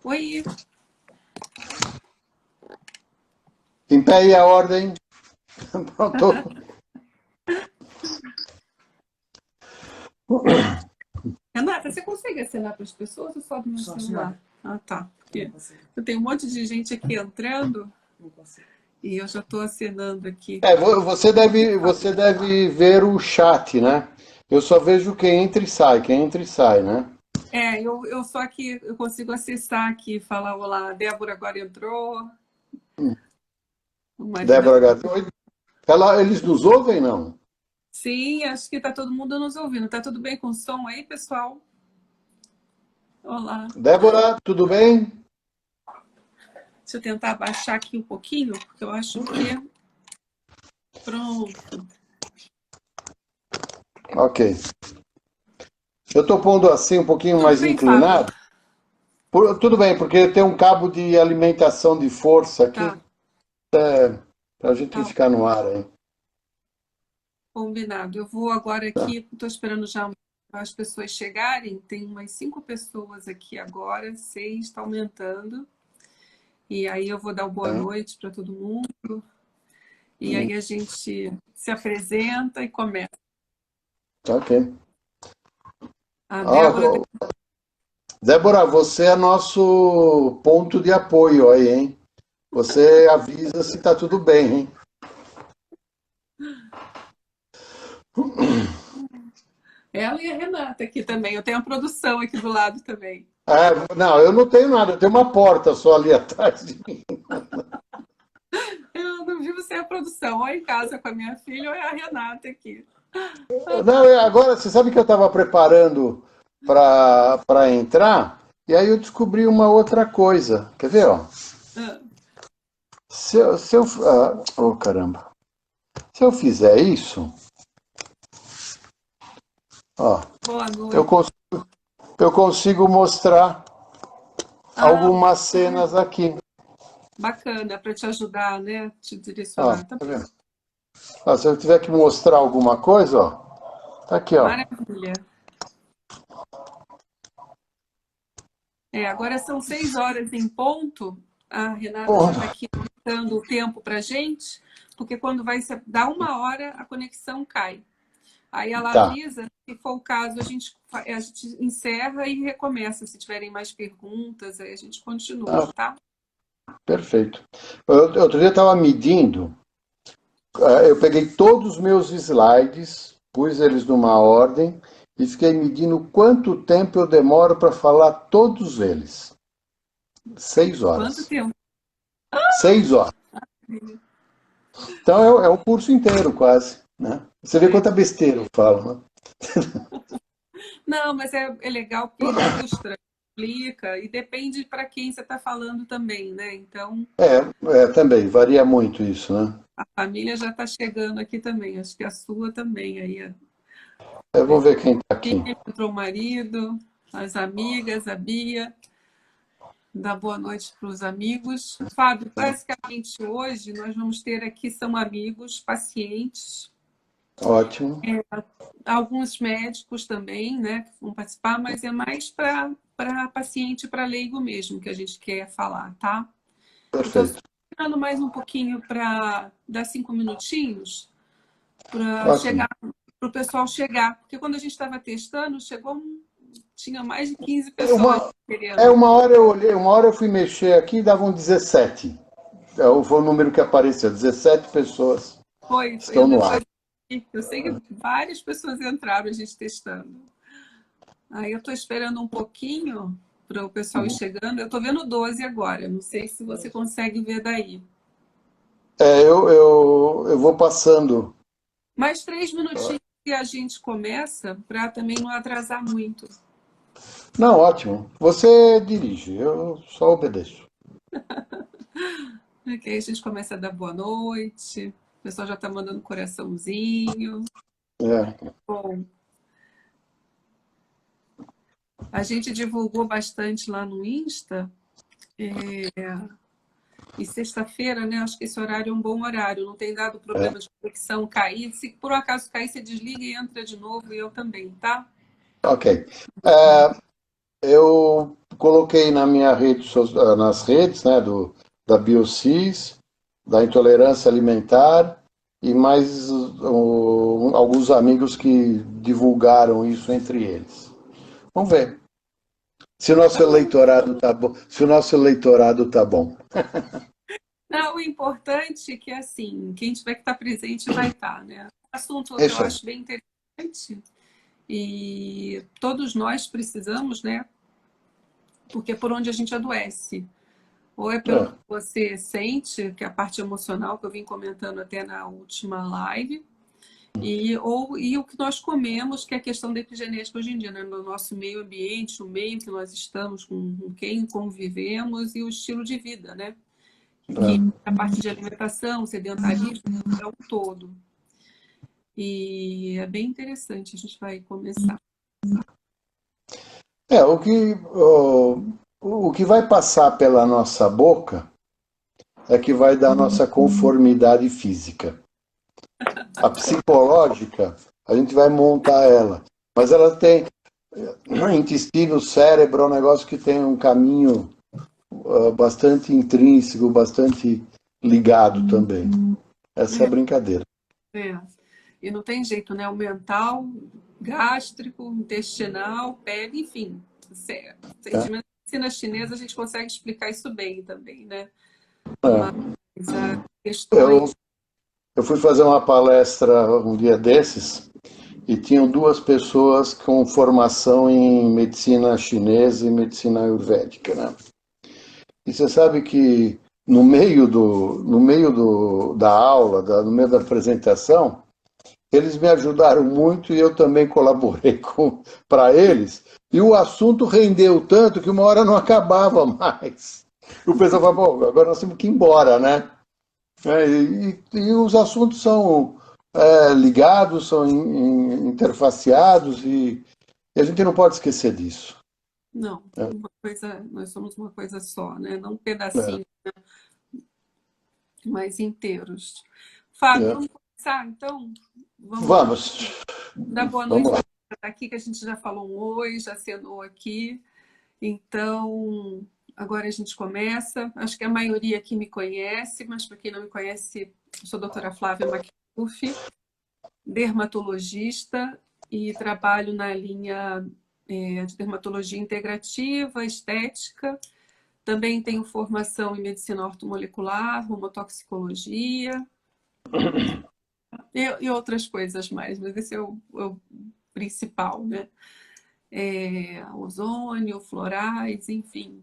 Oi, Em pé e a ordem. Pronto. Renata, você consegue acenar para as pessoas ou só do meu celular? Ah, tá. Porque eu tenho um monte de gente aqui entrando e eu já estou acenando aqui. Você deve ver o chat, né? Eu só vejo quem entra e sai, né? Eu só que eu consigo acessar aqui, falar olá, a Débora agora entrou, o Débora Marinão. Gatti. Eles nos ouvem, não? Sim, acho que está todo mundo nos ouvindo. Tá tudo bem com o som aí, pessoal? Olá. Débora, tudo bem? Deixa eu tentar abaixar aqui um pouquinho, porque eu acho que pronto. Ok. Eu estou pondo assim um pouquinho Tudo mais bem, Fábio? inclinado. Tudo bem, porque tem um cabo de alimentação de força aqui Tá, para a gente tá ficar no ar aí. combinado. Eu vou agora aqui, estou esperando já as pessoas chegarem. Tem umas 5 pessoas aqui agora, 6, está aumentando. E aí eu vou dar o boa Tá? noite para todo mundo. E aí a gente se apresenta e começa. Ok. A Débora, Ó, Débora, você é nosso ponto de apoio aí, hein? Você avisa se tá tudo bem, hein? ela e a Renata aqui também. Eu tenho a produção aqui do lado também. Não, eu não tenho nada, eu tenho uma porta só ali atrás de mim. Eu não vivo sem a produção, ou em casa com a minha filha, ou é a Renata aqui. Não, agora você sabe que eu estava preparando para entrar e aí eu descobri uma outra coisa. Quer ver, ó? Ah, Oh, caramba. Se eu fizer isso, ó, boa eu, noite. cons- eu consigo mostrar Ah, algumas cenas aqui. bacana, para te ajudar, né? Te Ó, direcionar. Tá tá vendo? Ó, se eu tiver que mostrar alguma coisa, ó, tá aqui, ó. maravilha. Agora são 6 horas em ponto. A Renata já está Porra, aqui dando o tempo para a gente, porque quando vai dar 1 hora, a conexão cai. Aí ela tá, avisa, se for o caso, a gente encerra e recomeça. Se tiverem mais perguntas, aí a gente continua, tá tá? perfeito. Outro dia eu estava medindo, eu peguei todos os meus slides, pus eles numa ordem e fiquei medindo quanto tempo eu demoro para falar todos eles. Seis Quanto horas. tempo? 6 horas. Então é um curso inteiro, quase. Né? Você vê É. quanta besteira eu falo. Né? Não, mas é legal porque ilustra, explica, e depende para quem você está falando também, né? Então, Também, varia muito isso. Né? a família já está chegando aqui também, acho que a sua também. Aí Eu vou ver quem está aqui. entrou o marido, as amigas, a Bia. Dá boa noite para os amigos. Fábio, basicamente hoje nós vamos ter aqui são amigos, pacientes, Ótimo. alguns médicos também, né, que vão participar, mas é mais para paciente, para leigo mesmo que a gente quer falar, tá? Eu estou Perfeito. esperando mais um pouquinho para dar 5 minutinhos para Ótimo. chegar, para o pessoal chegar, porque quando a gente estava testando, tinha mais de 15 pessoas Uma, querendo. uma hora eu olhei, uma hora eu fui mexer aqui e davam 17. Foi o número que apareceu, 17 pessoas Foi, estão no ar. eu sei que várias pessoas entraram, a gente testando. Aí eu estou esperando um pouquinho para o pessoal ir chegando. Eu estou vendo 12 agora, não sei se você consegue ver daí. Eu vou passando. Mais 3 minutinhos que a gente começa, para também não atrasar muito. Não, ótimo. Você dirige, eu só obedeço. Ok, a gente começa a dar boa noite. O pessoal já está mandando coraçãozinho. É. Bom, a gente divulgou bastante lá no Insta. E sexta-feira, né? Acho que esse horário é um bom horário. Não tem dado É. problema de conexão cair. Se por um acaso cair, você desliga e entra de novo. E eu também, tá? Ok. eu coloquei na minha rede, nas redes, né, da Biocis, da intolerância alimentar e mais alguns amigos que divulgaram isso entre eles. Vamos ver se o nosso eleitorado tá bom, se o nosso eleitorado tá bom. Não, o importante é que, assim, quem tiver que estar presente vai estar, né? Assunto É que eu isso aí. acho bem interessante e todos nós precisamos, né? Porque é por onde a gente adoece. Ou é pelo É, que você sente, que é a parte emocional que eu vim comentando até na última live, e o que nós comemos, que é a questão da epigenética hoje em dia, né? No nosso meio ambiente, o meio que nós estamos, com quem convivemos e o estilo de vida, né? Que é. a parte de alimentação, sedentarismo, é um todo. E é bem interessante, a gente vai começar. É, o que vai passar pela nossa boca é que vai dar nossa conformidade física. A psicológica, a gente vai montar ela. Mas ela tem intestino, cérebro, é um negócio que tem um caminho bastante intrínseco, bastante ligado também. Essa é a brincadeira. É. E não tem jeito, né? O mental, gástrico, intestinal, pele, enfim. Né? De medicina chinesa a gente consegue explicar isso bem também, né? Mas É. as questões. Eu, eu fui fazer uma palestra um dia desses e tinham duas pessoas com formação em medicina chinesa e medicina ayurvédica, né? E você sabe que da aula, no meio da apresentação, eles me ajudaram muito e eu também colaborei para eles. E o assunto rendeu tanto que uma hora não acabava mais. O pessoal falou, bom, agora nós temos que ir embora, né? E os assuntos são ligados, são interfaceados e a gente não pode esquecer disso. Não, Né? uma coisa, nós somos uma coisa só, né? Não um É, pedacinho, mas inteiros. Fábio, é. vamos começar então? Vamos Vamos, dar boa vamos noite lá. para aqui, que a gente já falou um oi, já cenou aqui. Então, agora a gente começa. Acho que a maioria aqui me conhece, mas para quem não me conhece, eu sou a doutora Flávia Macruff, dermatologista e trabalho na linha de dermatologia integrativa, estética. Também tenho formação em medicina ortomolecular, homotoxicologia e outras coisas mais, mas esse é o principal, né? Ozônio, florais, enfim.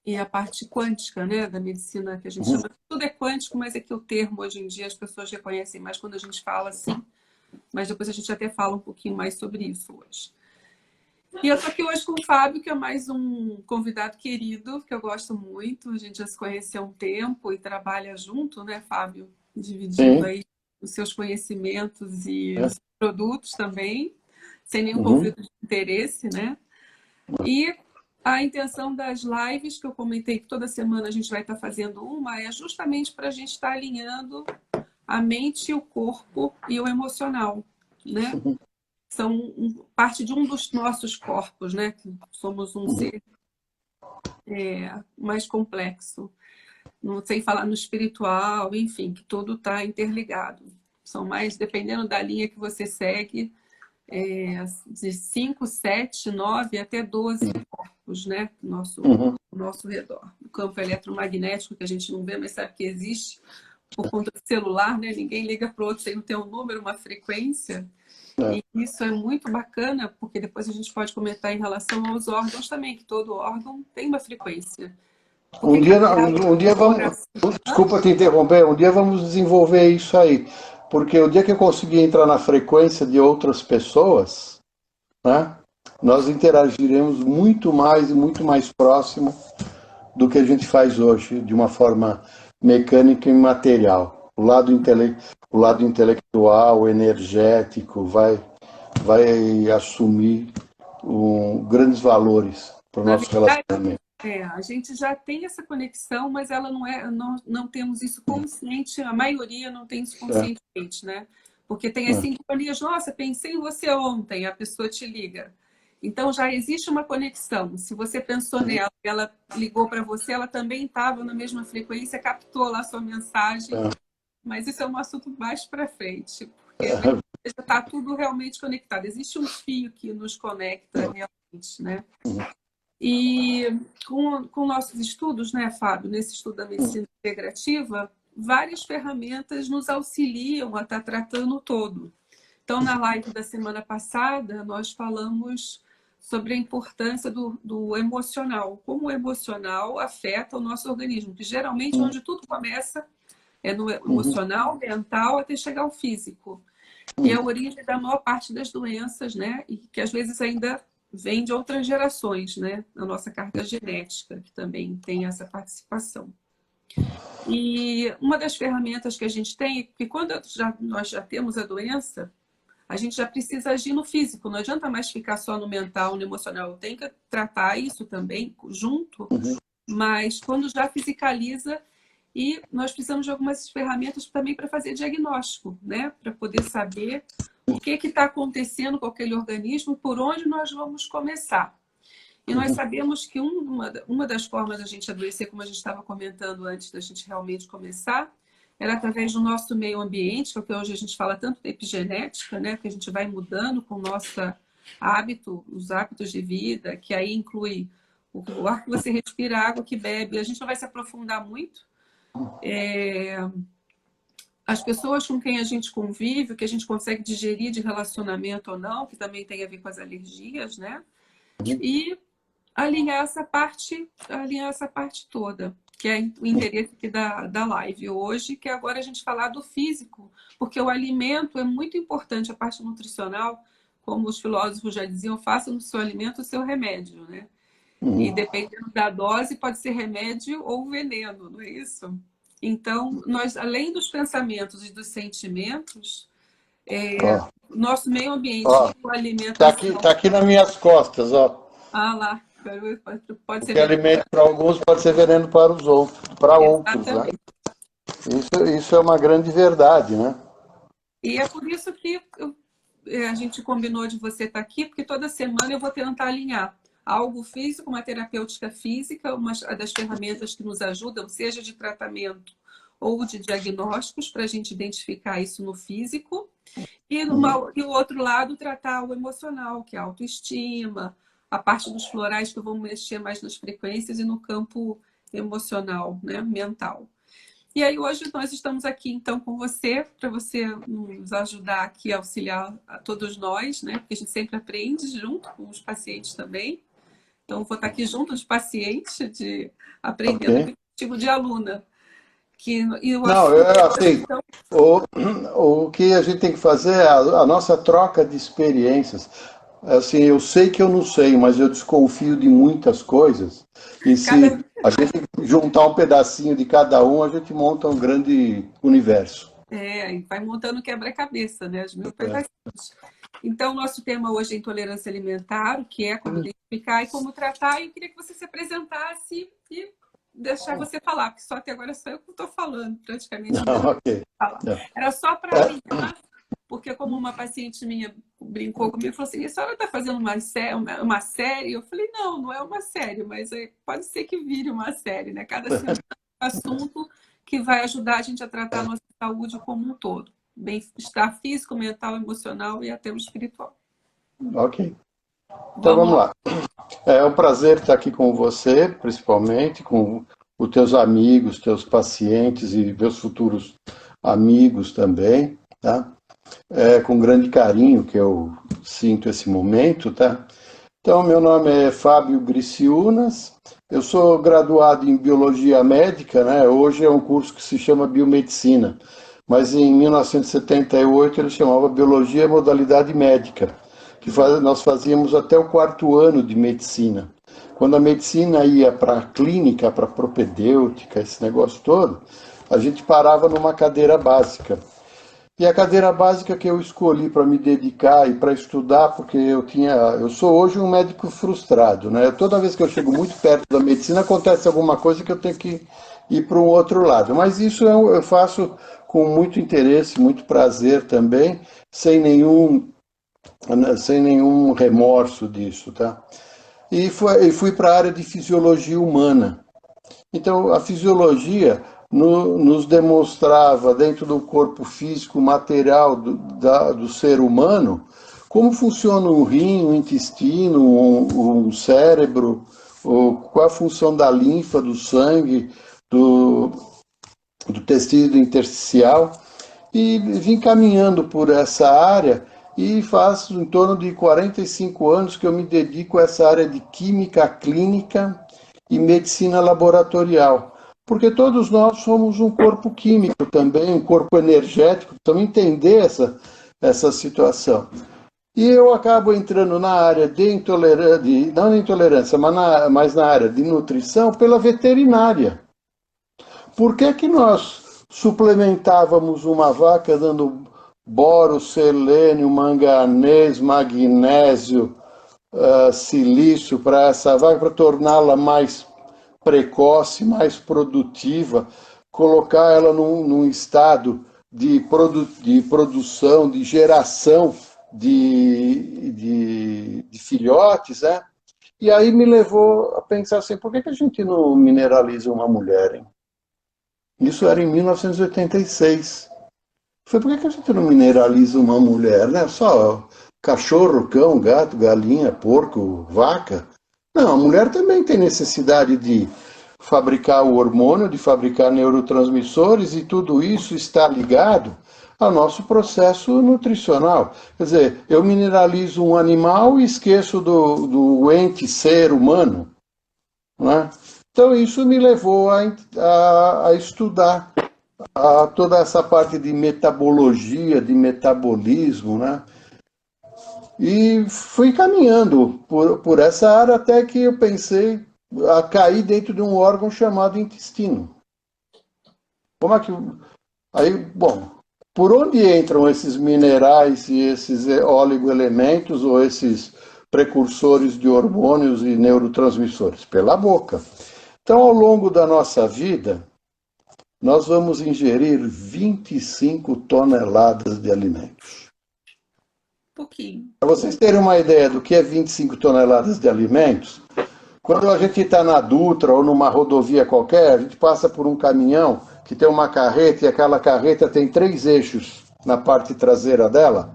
E a parte quântica, né, da medicina que a gente chama. Tudo é quântico, mas é que o termo hoje em dia as pessoas reconhecem mais quando a gente fala assim. Mas depois a gente até fala um pouquinho mais sobre isso hoje. E eu estou aqui hoje com o Fábio, que é mais um convidado querido, que eu gosto muito. A gente já se conhece há um tempo e trabalha junto, né, Fábio? Dividindo Sim. aí os seus conhecimentos e É. os produtos também, sem nenhum Uhum. conflito de interesse, né? E a intenção das lives, que eu comentei que toda semana a gente vai estar fazendo uma, é justamente para a gente estar alinhando a mente, o corpo e o emocional, né? São parte de um dos nossos corpos, né? Que somos um ser mais complexo. Não sei falar no espiritual, enfim, que tudo está interligado. São mais, dependendo da linha que você segue, de 5, 7, 9 até 12 corpos, né? Uhum. Nosso redor. O campo eletromagnético, que a gente não vê, mas sabe que existe por conta do celular, né? Ninguém liga para o outro sem ter um número, uma frequência. É. E isso é muito bacana, porque depois a gente pode comentar em relação aos órgãos também, que todo órgão tem uma frequência. Por Um que dia, aliás, um dia o vamos. coração... Desculpa te interromper, um dia vamos desenvolver isso aí. Porque o dia que eu conseguir entrar na frequência de outras pessoas, né, nós interagiremos muito mais e muito mais próximo do que a gente faz hoje, de uma forma mecânica e material. O lado intelectual, energético, vai assumir grandes valores para o Na nosso verdade, relacionamento. a gente já tem essa conexão, mas ela não temos isso consciente, a maioria não tem isso É, conscientemente, né? Porque tem as é. sincronias, nossa, pensei em você ontem, a pessoa te liga. Então já existe uma conexão. Se você pensou nela, ela ligou para você, ela também estava na mesma frequência, captou lá a sua mensagem. Mas isso é um assunto mais para frente, porque já está tudo realmente conectado. Existe um fio que nos conecta realmente, né? E com nossos estudos, né, Fábio, nesse estudo da medicina integrativa, várias ferramentas nos auxiliam a estar tratando o todo. Então, na live da semana passada, nós falamos sobre a importância do emocional, como o emocional afeta o nosso organismo, que geralmente onde tudo começa é no emocional, mental, até chegar ao físico. E é a origem da maior parte das doenças, né? E que às vezes ainda vem de outras gerações, né? A nossa carga genética, que também tem essa participação. E uma das ferramentas que a gente tem, porque quando nós já temos a doença, a gente já precisa agir no físico, não adianta mais ficar só no mental, no emocional. Tem que tratar isso também junto, mas quando já fisicaliza, e nós precisamos de algumas ferramentas também para fazer diagnóstico, né? Para poder saber o que está acontecendo com aquele organismo, por onde nós vamos começar. E nós sabemos que uma das formas da gente adoecer, como a gente estava comentando antes da gente realmente começar, era através do nosso meio ambiente, que é o que hoje a gente fala tanto da epigenética, né? Que a gente vai mudando com o nosso hábito, os hábitos de vida, que aí inclui o ar que você respira, a água que bebe. A gente não vai se aprofundar muito. As pessoas com quem a gente convive, o que a gente consegue digerir de relacionamento ou não, que também tem a ver com as alergias, né? E alinhar essa parte toda, que é o interesse aqui da live hoje, que é agora a gente falar do físico, porque o alimento é muito importante, a parte nutricional, como os filósofos já diziam, faça no seu alimento o seu remédio, né? E dependendo da dose, pode ser remédio ou veneno, não é isso? Então, nós, além dos pensamentos e dos sentimentos, nosso meio ambiente e o alimentação... Tá aqui nas minhas costas, ó. Ah lá, pode ser Porque veneno. alimento para alguns pode ser veneno para os outros, para outros, né? Isso é uma grande verdade, né? E é por isso que a gente combinou de você estar aqui, porque toda semana eu vou tentar alinhar algo físico, uma terapêutica física, uma das ferramentas que nos ajudam, seja de tratamento ou de diagnósticos, para a gente identificar isso no físico. E o outro lado, tratar o emocional, que é a autoestima, a parte dos florais, que vão mexer mais nas frequências e no campo emocional, né, mental. E aí hoje nós estamos aqui então com você, para você nos ajudar aqui a auxiliar a todos nós, né? Porque a gente sempre aprende junto com os pacientes também. Então vou estar aqui junto dos pacientes, aprendendo tipo de aluna. Não, assim, o que a gente tem que fazer é a nossa troca de experiências. Assim, eu sei que eu não sei, mas eu desconfio de muitas coisas. E se a gente juntar um pedacinho de cada um, a gente monta um grande universo. E vai montando quebra-cabeça, né? As mil pedacinhos. Então, nosso tema hoje é intolerância alimentar, o que é, como identificar e como tratar. E eu queria que você se apresentasse e deixar você falar, porque só até agora só eu que estou falando, praticamente. Era só para alinhar, porque como uma paciente minha brincou comigo e falou assim, a senhora está fazendo uma série? Eu falei, não é uma série, mas pode ser que vire uma série, né? Cada semana é um assunto que vai ajudar a gente a tratar a nossa saúde como um todo. Bem-estar físico, mental, emocional e até o espiritual. Ok. Então vamos lá. É um prazer estar aqui com você, principalmente, com os teus amigos, teus pacientes e meus futuros amigos também, tá? É com grande carinho que eu sinto esse momento, tá? Então, meu nome é Fábio Griciunas, eu sou graduado em Biologia Médica, né? Hoje é um curso que se chama Biomedicina, mas em 1978 ele chamava Biologia Modalidade Médica, que nós fazíamos até o 4º ano de Medicina. Quando a Medicina ia para a clínica, para a propedêutica, esse negócio todo, a gente parava numa cadeira básica. E a cadeira básica que eu escolhi para me dedicar e para estudar, porque eu sou hoje um médico frustrado, né? Toda vez que eu chego muito perto da medicina, acontece alguma coisa que eu tenho que ir para um outro lado. Mas isso eu faço com muito interesse, muito prazer também, sem nenhum sem nenhum remorso disso, tá? E fui para a área de fisiologia humana. Então, a fisiologia nos demonstrava, dentro do corpo físico material do ser humano, como funciona um rim, um intestino, um cérebro, qual a função da linfa, do sangue, do tecido intersticial. E vim caminhando por essa área e faz em torno de 45 anos que eu me dedico a essa área de química clínica e medicina laboratorial. Porque todos nós somos um corpo químico também, um corpo energético, então entender essa situação. E eu acabo entrando na área de intolerância, não na intolerância, mas na área de nutrição pela veterinária. Por que nós suplementávamos uma vaca dando boro, selênio, manganês, magnésio, silício para essa vaca, para torná-la mais precoce, mais produtiva, colocar ela num estado de produção, de geração de filhotes, né? E aí me levou a pensar assim, por que a gente não mineraliza uma mulher, hein? Isso era em 1986. Falei, por que a gente não mineraliza uma mulher, né? Só cachorro, cão, gato, galinha, porco, vaca. Não, a mulher também tem necessidade de fabricar o hormônio, de fabricar neurotransmissores, e tudo isso está ligado ao nosso processo nutricional. Quer dizer, eu mineralizo um animal e esqueço do ente ser humano, né? Então isso me levou a estudar toda essa parte de metabologia, de metabolismo, né? E fui caminhando por essa área até que eu pensei a cair dentro de um órgão chamado intestino. Como é que... Aí, bom, por onde entram esses minerais e esses oligoelementos ou esses precursores de hormônios e neurotransmissores? Pela boca. Então, ao longo da nossa vida, nós vamos ingerir 25 toneladas de alimentos. Pouquinho. Para vocês terem uma ideia do que é 25 toneladas de alimentos, quando a gente está na Dutra ou numa rodovia qualquer, a gente passa por um caminhão que tem uma carreta e aquela carreta tem 3 eixos na parte traseira dela.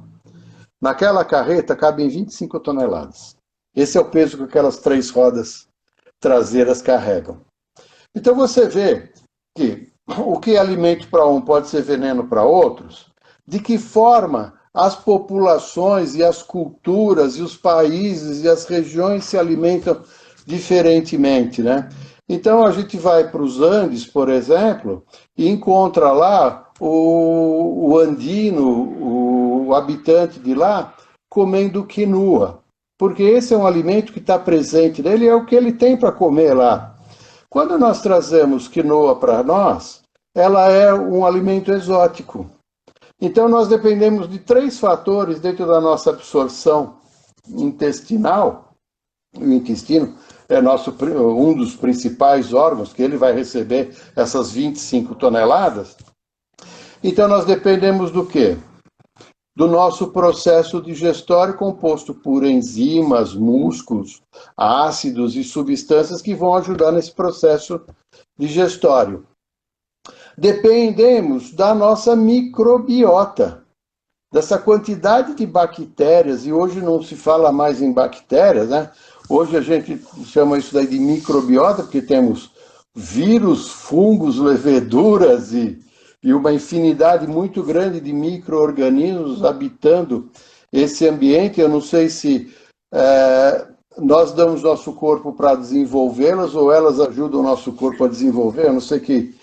Naquela carreta cabem 25 toneladas. Esse é o peso que aquelas 3 rodas traseiras carregam. Então você vê que o que é alimento para um pode ser veneno para outros, de que forma as populações e as culturas e os países e as regiões se alimentam diferentemente, né? Então a gente vai para os Andes, por exemplo, e encontra lá o andino, o habitante de lá, comendo quinua, porque esse é um alimento que está presente nele, é o que ele tem para comer lá. Quando nós trazemos quinoa para nós, ela é um alimento exótico. Então nós dependemos de 3 fatores dentro da nossa absorção intestinal. O intestino é um dos principais órgãos que ele vai receber essas 25 toneladas. Então nós dependemos do quê? Do nosso processo digestório composto por enzimas, músculos, ácidos e substâncias que vão ajudar nesse processo digestório. Dependemos da nossa microbiota, dessa quantidade de bactérias, e hoje não se fala mais em bactérias, né? Hoje a gente chama isso daí de microbiota, porque temos vírus, fungos, leveduras e uma infinidade muito grande de micro-organismos habitando esse ambiente. Eu não sei se nós damos nosso corpo para desenvolvê-las ou elas ajudam o nosso corpo a desenvolver. Eu não sei que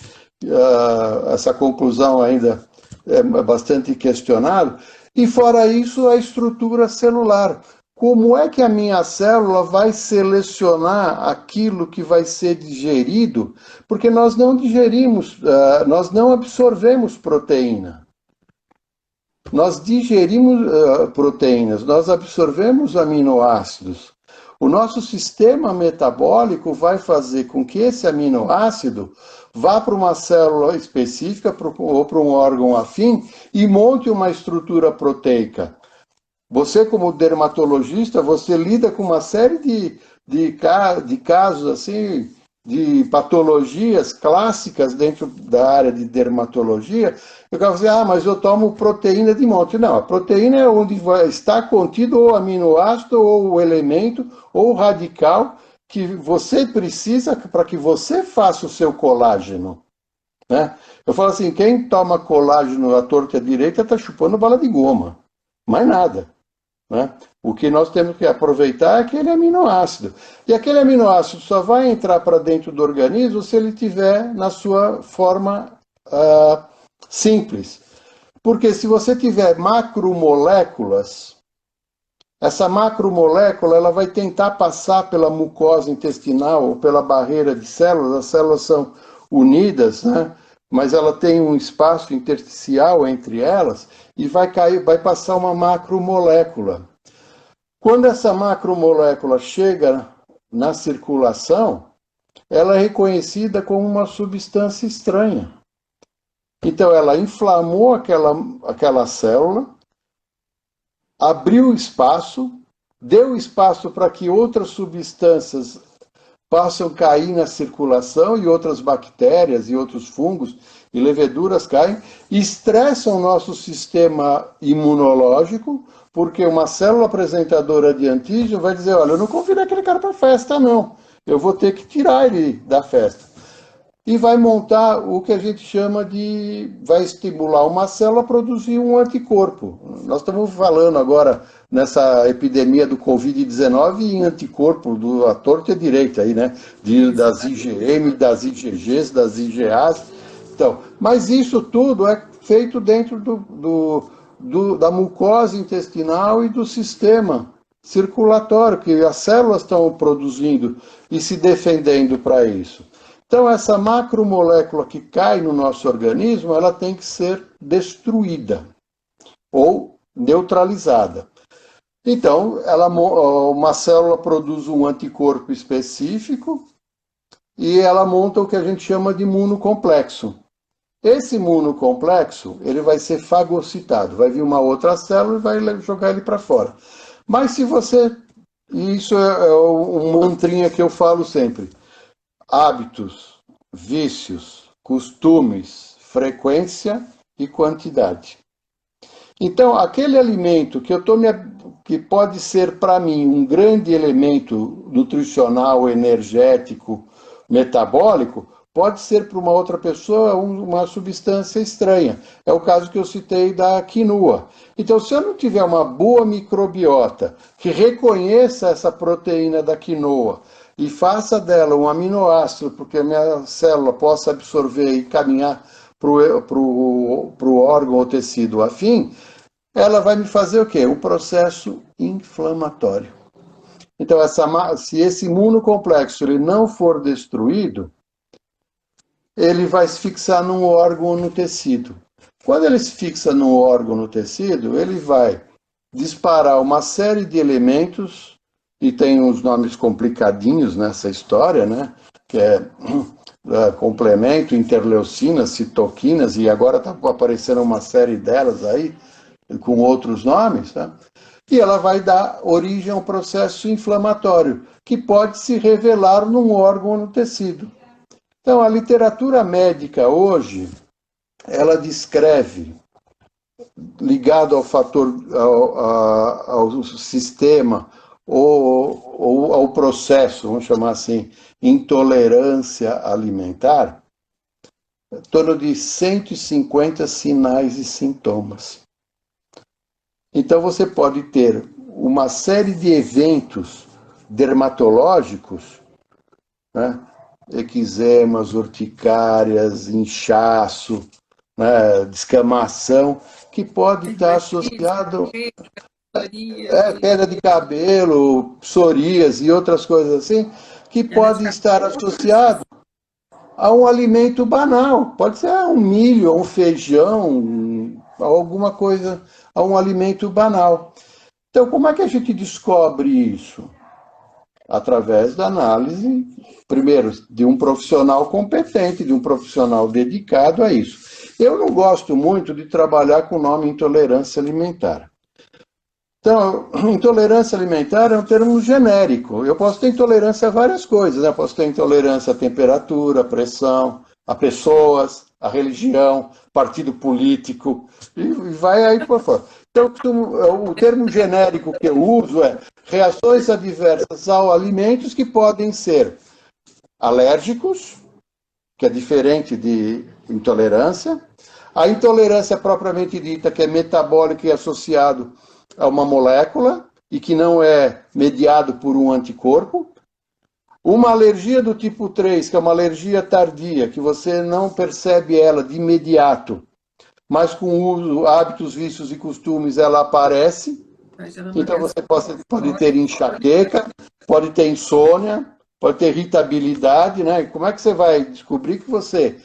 essa conclusão ainda é bastante questionável. E fora isso, a estrutura celular. Como é que a minha célula vai selecionar aquilo que vai ser digerido? Porque nós não digerimos, nós não absorvemos proteína. Nós digerimos proteínas, nós absorvemos aminoácidos. O nosso sistema metabólico vai fazer com que esse aminoácido vá para uma célula específica ou para um órgão afim e monte uma estrutura proteica. Você, como dermatologista, você lida com uma série de casos assim, de patologias clássicas dentro da área de dermatologia. Eu quero dizer, mas eu tomo proteína de monte. Não, a proteína é onde está contido ou o aminoácido, ou o elemento, ou o radical que você precisa para que você faça o seu colágeno. Né? Eu falo assim, quem toma colágeno à torta e à direita está chupando bala de goma. Mais nada. Né? O que nós temos que aproveitar é aquele aminoácido. E aquele aminoácido só vai entrar para dentro do organismo se ele tiver na sua forma simples. Porque se você tiver macromoléculas, essa macromolécula ela vai tentar passar pela mucosa intestinal ou pela barreira de células. As células são unidas, né? Mas ela tem um espaço intersticial entre elas e vai passar uma macromolécula. Quando essa macromolécula chega na circulação, ela é reconhecida como uma substância estranha. Então, ela inflamou aquela célula, abriu espaço, deu espaço para que outras substâncias possam cair na circulação e outras bactérias e outros fungos e leveduras caem, estressam o nosso sistema imunológico, porque uma célula apresentadora de antígeno vai dizer, olha, eu não convido aquele cara para a festa, não. Eu vou ter que tirar ele da festa. E vai montar o que a gente chama vai estimular uma célula a produzir um anticorpo. Nós estamos falando agora, nessa epidemia do Covid-19, em anticorpo à torta e à direita, aí, né? Das IgM, das IgGs, das IgAs. Então, mas isso tudo é feito dentro da mucosa intestinal e do sistema circulatório, que as células estão produzindo e se defendendo para isso. Então, essa macromolécula que cai no nosso organismo, ela tem que ser destruída ou neutralizada. Então, uma célula produz um anticorpo específico e ela monta o que a gente chama de imunocomplexo. Esse imunocomplexo, ele vai ser fagocitado, vai vir uma outra célula e vai jogar ele para fora. Mas se você... Isso é um mantrinha que eu falo sempre. Hábitos, vícios, costumes, frequência e quantidade. Então, aquele alimento que pode ser para mim um grande elemento nutricional, energético, metabólico, pode ser para uma outra pessoa uma substância estranha. É o caso que eu citei da quinoa. Então, se eu não tiver uma boa microbiota que reconheça essa proteína da quinoa, e faça dela um aminoácido, porque a minha célula possa absorver e caminhar para o órgão ou tecido afim, ela vai me fazer o quê? O processo inflamatório. Então, se esse imunocomplexo ele não for destruído, ele vai se fixar num órgão ou no tecido. Quando ele se fixa num órgão ou no tecido, ele vai disparar uma série de elementos, e tem uns nomes complicadinhos nessa história, né? Que complemento, interleucinas, citoquinas, e agora está aparecendo uma série delas aí, com outros nomes, tá? E ela vai dar origem a um processo inflamatório, que pode se revelar num órgão ou no tecido. Então, a literatura médica hoje, ela descreve, ligado ao fator, ao sistema, ou ao processo, vamos chamar assim, intolerância alimentar, em torno de 150 sinais e sintomas. Então você pode ter uma série de eventos dermatológicos, né? Eczemas, urticárias, inchaço, né? Descamação, que pode estar associado queda de cabelo, psoríase e outras coisas assim, que pode estar associado a um alimento banal. Pode ser um milho, um feijão, alguma coisa, a um alimento banal. Então, como é que a gente descobre isso? Através da análise, primeiro, de um profissional competente, de um profissional dedicado a isso. Eu não gosto muito de trabalhar com o nome intolerância alimentar. Então, intolerância alimentar é um termo genérico. Eu posso ter intolerância a várias coisas, né? Eu posso ter intolerância à temperatura, à pressão, a pessoas, à religião, partido político, e vai aí por fora. Então, o termo genérico que eu uso é reações adversas a alimentos que podem ser alérgicos, que é diferente de intolerância. A intolerância propriamente dita, que é metabólica e associado a uma molécula e que não é mediado por um anticorpo. Uma alergia do tipo 3, que é uma alergia tardia, que você não percebe ela de imediato, mas com o uso, hábitos, vícios e costumes ela aparece. Então você pode ter enxaqueca, pode ter insônia, pode ter irritabilidade, né? E como é que você vai descobrir que você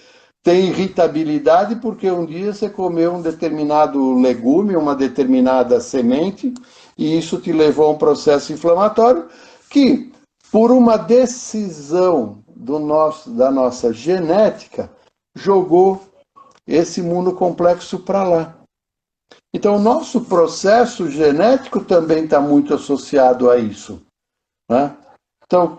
tem irritabilidade? Porque um dia você comeu um determinado legume, uma determinada semente, e isso te levou a um processo inflamatório que, por uma decisão da nossa genética, jogou esse imunocomplexo para lá. Então, o nosso processo genético também está muito associado a isso, né? Então,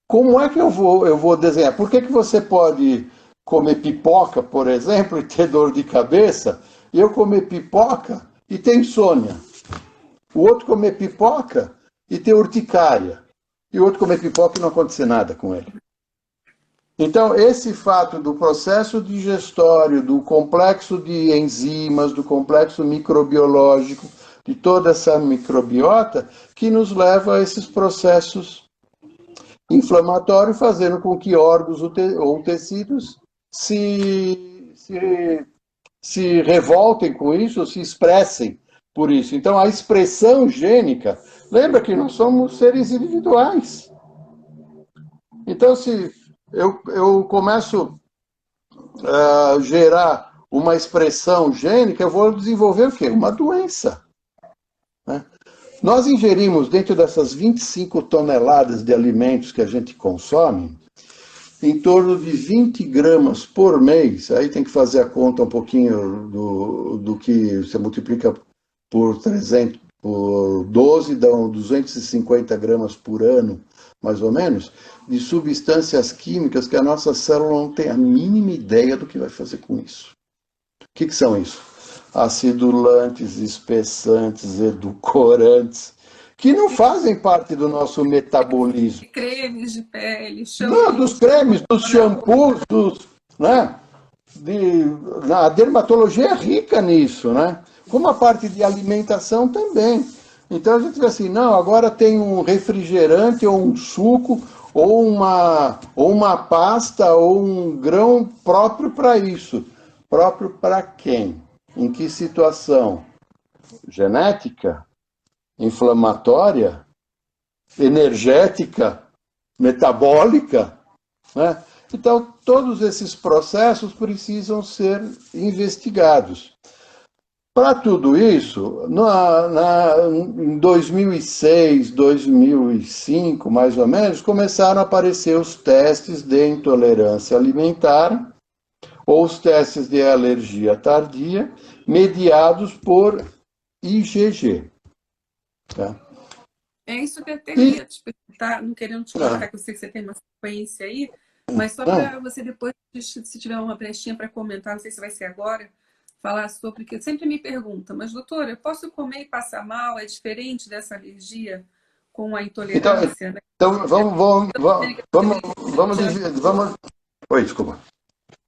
como é que eu vou desenhar? Por que você pode comer pipoca, por exemplo, e ter dor de cabeça, e eu comer pipoca e ter insônia? O outro comer pipoca e ter urticária, e o outro comer pipoca e não acontecer nada com ele. Então, esse fato do processo digestório, do complexo de enzimas, do complexo microbiológico, de toda essa microbiota, que nos leva a esses processos inflamatórios, fazendo com que órgãos ou tecidos se revoltem com isso, se expressem por isso. Então, a expressão gênica, lembra que nós somos seres individuais. Então, se eu começo a gerar uma expressão gênica, eu vou desenvolver o quê? Uma doença, né? Nós ingerimos, dentro dessas 25 toneladas de alimentos que a gente consome, em torno de 20 gramas por mês. Aí tem que fazer a conta um pouquinho do que você multiplica por 300, por 12, dão 250 gramas por ano, mais ou menos, de substâncias químicas que a nossa célula não tem a mínima ideia do que vai fazer com isso. O que são isso? Acidulantes, espessantes, edulcorantes, que não fazem parte do nosso metabolismo. Cremes de pele, shampoo. Não, dos cremes, dos shampoos, né? A dermatologia é rica nisso, né? Como a parte de alimentação também. Então a gente vê assim, não, agora tem um refrigerante ou um suco ou uma pasta ou um grão próprio para isso. Próprio para quem? Em que situação? Genética? Inflamatória? Energética? Metabólica? Né? Então, todos esses processos precisam ser investigados. Para tudo isso, em 2006, 2005, mais ou menos, começaram a aparecer os testes de intolerância alimentar ou os testes de alergia tardia, mediados por IgG. Tá? É isso que eu até queria te perguntar, não querendo te colocar, que eu sei que você tem uma sequência aí, mas só para você depois, se tiver uma brechinha para comentar, não sei se vai ser agora, falar sobre, porque sempre me pergunta, mas doutora, eu posso comer e passar mal? É diferente dessa alergia com a intolerância? Então vamos. Oi, desculpa.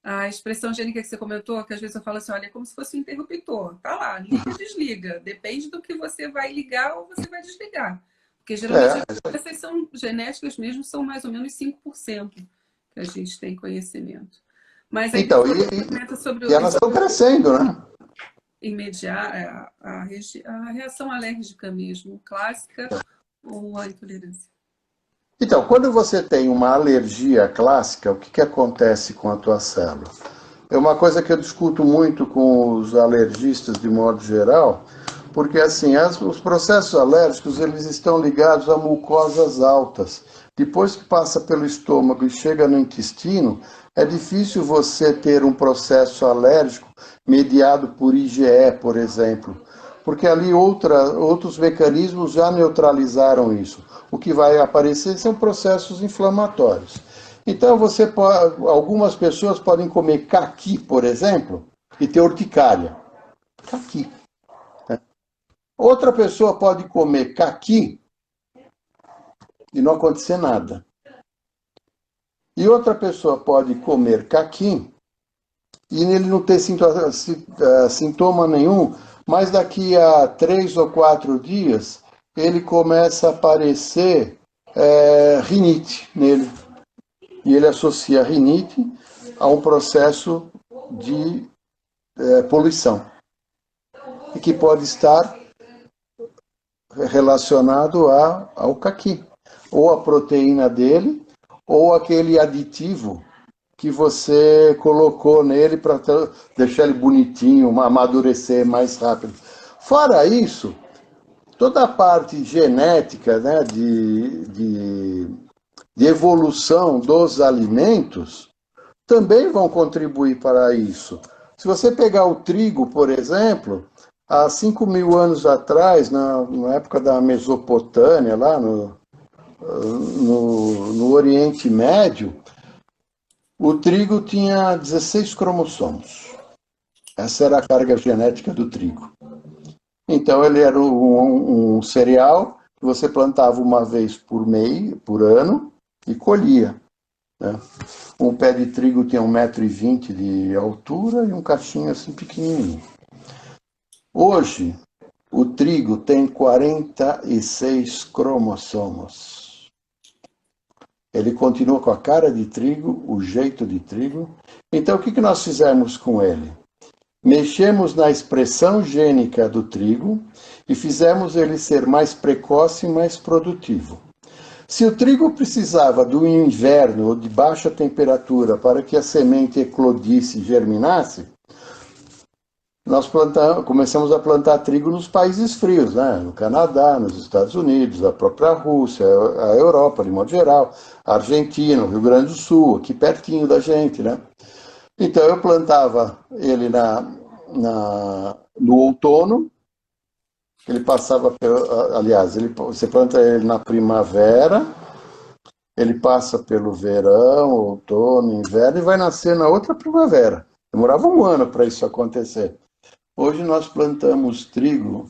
A expressão gênica que você comentou, que às vezes eu falo assim, olha, é como se fosse um interruptor. Tá lá, liga e desliga. Depende do que você vai ligar ou você vai desligar. Porque geralmente essas são genéticas mesmo, são mais ou menos 5% que a gente tem conhecimento. Mas aí então, sobre e elas estão crescendo, né? Imediar a reação alérgica mesmo, clássica ou a intolerância. Então, quando você tem uma alergia clássica, o que acontece com a tua célula? É uma coisa que eu discuto muito com os alergistas de modo geral, porque assim, os processos alérgicos eles estão ligados a mucosas altas. Depois que passa pelo estômago e chega no intestino, é difícil você ter um processo alérgico mediado por IgE, por exemplo, porque ali outros mecanismos já neutralizaram isso. O que vai aparecer são processos inflamatórios. Então, algumas pessoas podem comer caqui, por exemplo, e ter urticária. Caqui. Né? Outra pessoa pode comer caqui e não acontecer nada. E outra pessoa pode comer caqui e ele não ter sintoma nenhum, mas daqui a 3 ou 4 dias ele começa a aparecer rinite nele. E ele associa a rinite a um processo de poluição. E que pode estar relacionado ao caqui. Ou a proteína dele, ou aquele aditivo que você colocou nele para deixar ele bonitinho, amadurecer mais rápido. Fora isso, toda a parte genética, né, de evolução dos alimentos também vão contribuir para isso. Se você pegar o trigo, por exemplo, há 5.000 anos atrás, na época da Mesopotâmia, lá no Oriente Médio, o trigo tinha 16 cromossomos. Essa era a carga genética do trigo. Então, ele era um cereal que você plantava uma vez por ano e colhia. Né? Um pé de trigo tinha 1,20 m de altura e um cachinho assim pequenininho. Hoje, o trigo tem 46 cromossomos. Ele continua com a cara de trigo, o jeito de trigo. Então, o que nós fizemos com ele? Mexemos na expressão gênica do trigo e fizemos ele ser mais precoce e mais produtivo. Se o trigo precisava do inverno ou de baixa temperatura para que a semente eclodisse e germinasse, nós começamos a plantar trigo nos países frios, né? No Canadá, nos Estados Unidos, a própria Rússia, a Europa, de modo geral, a Argentina, o Rio Grande do Sul, aqui pertinho da gente, né? Então eu plantava ele no outono, ele passava, você planta ele na primavera, ele passa pelo verão, outono, inverno e vai nascer na outra primavera. Demorava um ano para isso acontecer. Hoje nós plantamos trigo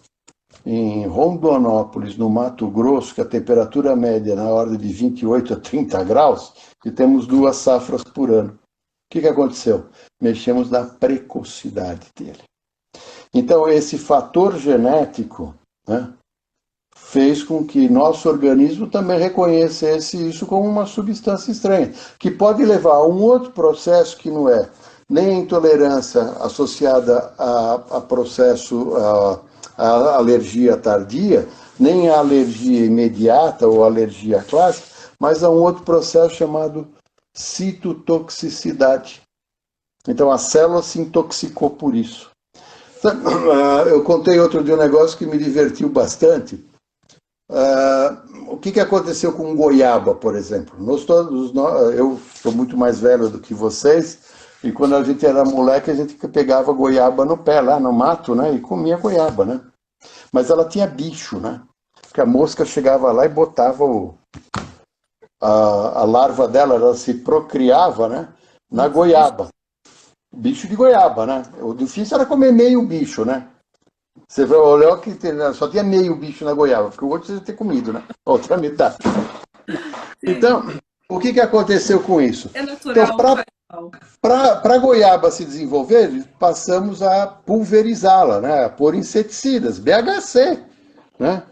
em Rondonópolis, no Mato Grosso, que a temperatura média é na ordem de 28 a 30 graus, e temos 2 safras por ano. O que aconteceu? Mexemos na precocidade dele. Então, esse fator genético, né, fez com que nosso organismo também reconhecesse isso como uma substância estranha, que pode levar a um outro processo que não é nem a intolerância associada a processo, a alergia tardia, nem a alergia imediata ou alergia clássica, mas a um outro processo chamado citotoxicidade. Então a célula se intoxicou por isso. Eu contei outro dia um negócio que me divertiu bastante. O que aconteceu com goiaba, por exemplo? Eu sou muito mais velho do que vocês, e quando a gente era moleque, a gente pegava goiaba no pé, lá no mato, né? E comia goiaba, né? Mas ela tinha bicho, né? Porque a mosca chegava lá e botava a larva dela, ela se procriava, né? Na goiaba. Bicho de goiaba, né? O difícil era comer meio bicho, né? Você vai olhar que só tinha meio bicho na goiaba, porque o outro você ia ter comido, né? Outra metade. Então, o que aconteceu com isso? É natural. Então, para a goiaba se desenvolver, passamos a pulverizá-la, né? A pôr inseticidas, BHC, né?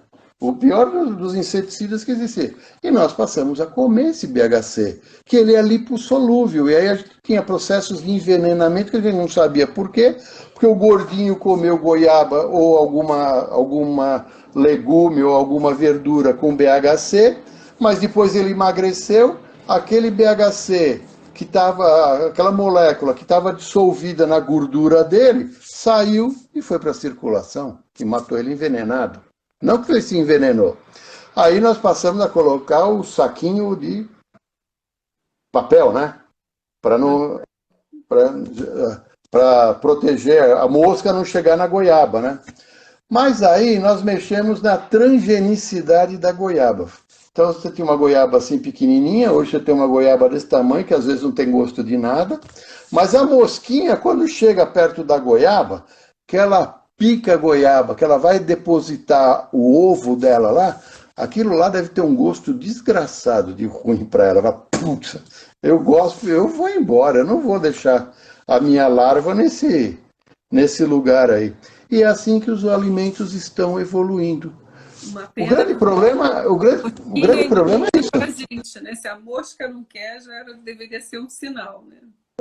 O pior dos inseticidas que existia. E nós passamos a comer esse BHC, que ele é lipossolúvel. E aí a gente tinha processos de envenenamento que a gente não sabia por quê, porque o gordinho comeu goiaba ou alguma legume ou alguma verdura com BHC, mas depois ele emagreceu, aquele BHC que estava, aquela molécula que estava dissolvida na gordura dele, saiu e foi para a circulação, e matou ele envenenado. Não que ele se envenenou. Aí nós passamos a colocar o saquinho de papel, né? Para proteger a mosca não chegar na goiaba, né? Mas aí nós mexemos na transgenicidade da goiaba. Então você tinha uma goiaba assim pequenininha, hoje você tem uma goiaba desse tamanho, que às vezes não tem gosto de nada. Mas a mosquinha, quando chega perto da goiaba, que ela pica a goiaba, que ela vai depositar o ovo dela lá, aquilo lá deve ter um gosto desgraçado de ruim para ela. Ela, putz, eu gosto, eu vou embora, eu não vou deixar a minha larva nesse lugar aí. E é assim que os alimentos estão evoluindo. Uma O pena, grande porque problema, o tinha grande ainda problema é isso. para a gente, né? Se a mosca não quer, deveria ser um sinal, né?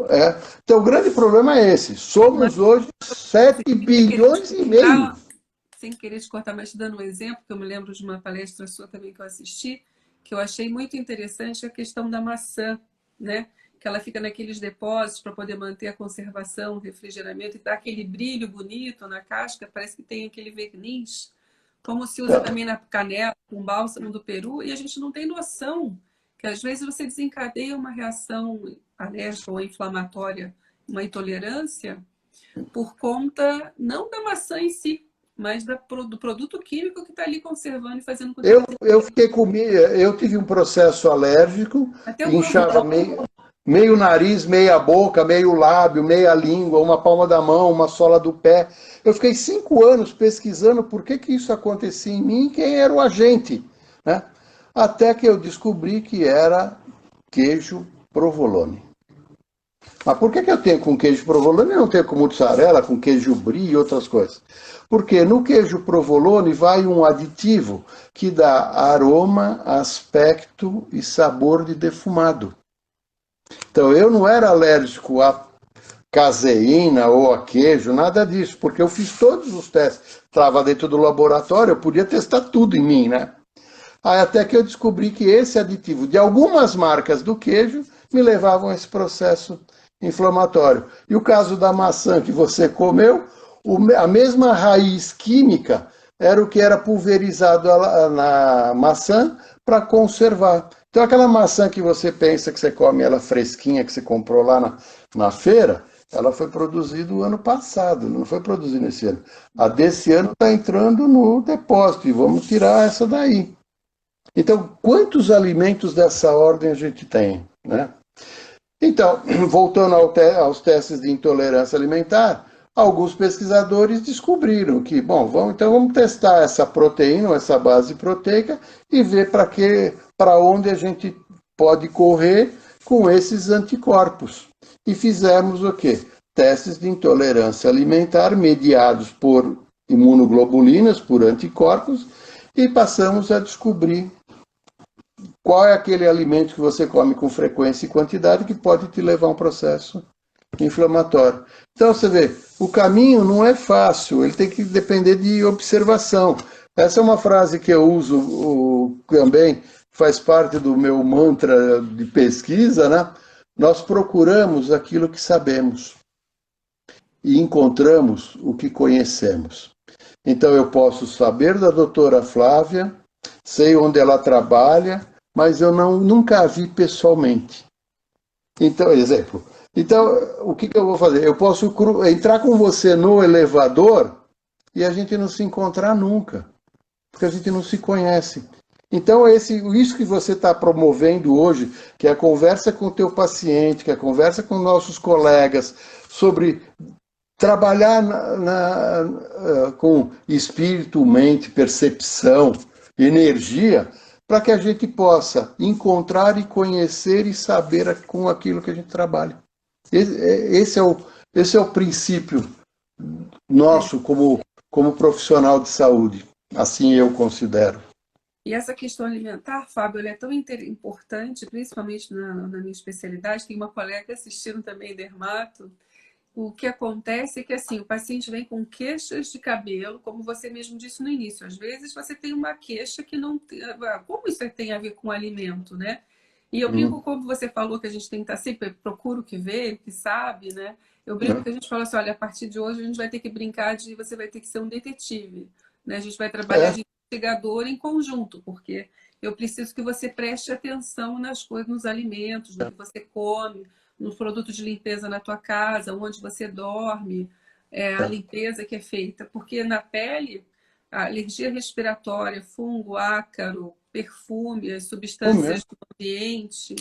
É. Então, o grande problema é esse. Mas Somos hoje sem 7 querer te bilhões e meio. cortar, sem querer te cortar, mas te dando um exemplo, que eu me lembro de uma palestra sua também que eu assisti, que eu achei muito interessante a questão da maçã, né? Que ela fica naqueles depósitos para poder manter a conservação, o refrigeramento e dar aquele brilho bonito na casca, parece que tem aquele verniz, como se usa também na canela, com bálsamo do Peru, e a gente não tem noção que às vezes você desencadeia uma reação alérgica ou inflamatória, uma intolerância, por conta não da maçã em si, mas do produto químico que está ali conservando e fazendo com que ela Eu tive um processo alérgico, até o inchava próprio meio nariz, meia boca, meio lábio, meia língua, uma palma da mão, uma sola do pé. Eu fiquei 5 anos pesquisando por que isso acontecia em mim e quem era o agente, né? Até que eu descobri que era queijo provolone. Mas por que eu tenho com queijo provolone e não tenho com mussarela, com queijo brie e outras coisas? Porque no queijo provolone vai um aditivo que dá aroma, aspecto e sabor de defumado. Então eu não era alérgico a caseína ou a queijo, nada disso, porque eu fiz todos os testes. Estava dentro do laboratório, eu podia testar tudo em mim, né? Aí até que eu descobri que esse aditivo de algumas marcas do queijo me levavam a esse processo inflamatório. E o caso da maçã que você comeu, a mesma raiz química era o que era pulverizado na maçã para conservar. Então aquela maçã que você pensa que você come ela fresquinha, que você comprou lá na feira, ela foi produzida o ano passado, não foi produzida esse ano. A desse ano está entrando no depósito e vamos tirar essa daí. Então, quantos alimentos dessa ordem a gente tem, né? Então, voltando aos testes de intolerância alimentar, alguns pesquisadores descobriram que, bom, vamos testar essa proteína, essa base proteica e ver para onde a gente pode correr com esses anticorpos. E fizemos o quê? Testes de intolerância alimentar mediados por imunoglobulinas, por anticorpos, e passamos a descobrir qual é aquele alimento que você come com frequência e quantidade que pode te levar a um processo inflamatório. Então, você vê, o caminho não é fácil, ele tem que depender de observação. Essa é uma frase que eu uso também, faz parte do meu mantra de pesquisa, né? Nós procuramos aquilo que sabemos e encontramos o que conhecemos. Então, eu posso saber da doutora Flávia, sei onde ela trabalha, mas eu nunca a vi pessoalmente. Então, exemplo. Então, o que eu vou fazer? Eu posso entrar com você no elevador e a gente não se encontrar nunca, porque a gente não se conhece. Então, isso que você está promovendo hoje, que é a conversa com o teu paciente, que é a conversa com nossos colegas, sobre trabalhar com espírito, mente, percepção, energia, para que a gente possa encontrar e conhecer e saber com aquilo que a gente trabalha. Esse é o princípio nosso como profissional de saúde. Assim eu considero. E essa questão alimentar, Fábio, ela é tão importante, principalmente na minha especialidade. Tem uma colega assistindo também dermato. O que acontece é que assim, o paciente vem com queixas de cabelo, como você mesmo disse no início. Às vezes você tem uma queixa que não tem. Como isso tem a ver com o alimento, né? E eu brinco, como você falou, que a gente tem que estar sempre, procura o que vê, o que sabe, né? Eu brinco que a gente fala assim, olha, a partir de hoje a gente vai ter que brincar de você vai ter que ser um detetive, né? A gente vai trabalhar É, de investigador em conjunto, porque eu preciso que você preste atenção nas coisas, nos alimentos, no que você come, nos produtos de limpeza na tua casa, onde você dorme, a limpeza que é feita. Porque na pele, a alergia respiratória, fungo, ácaro, perfume, as Como é? substâncias do ambiente.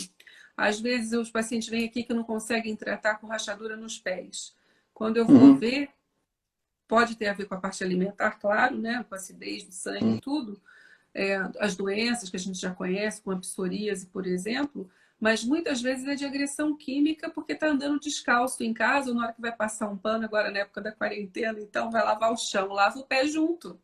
Às vezes os pacientes vêm aqui que não conseguem tratar com rachadura nos pés. Quando eu vou Uhum. ver, pode ter a ver com a parte alimentar, claro, né? Com a acidez do sangue e Uhum. tudo, as doenças que a gente já conhece, como a psoríase, por exemplo, mas muitas vezes é de agressão química porque está andando descalço em casa, ou na hora que vai passar um pano, agora na época da quarentena, então vai lavar o chão, lava o pé junto.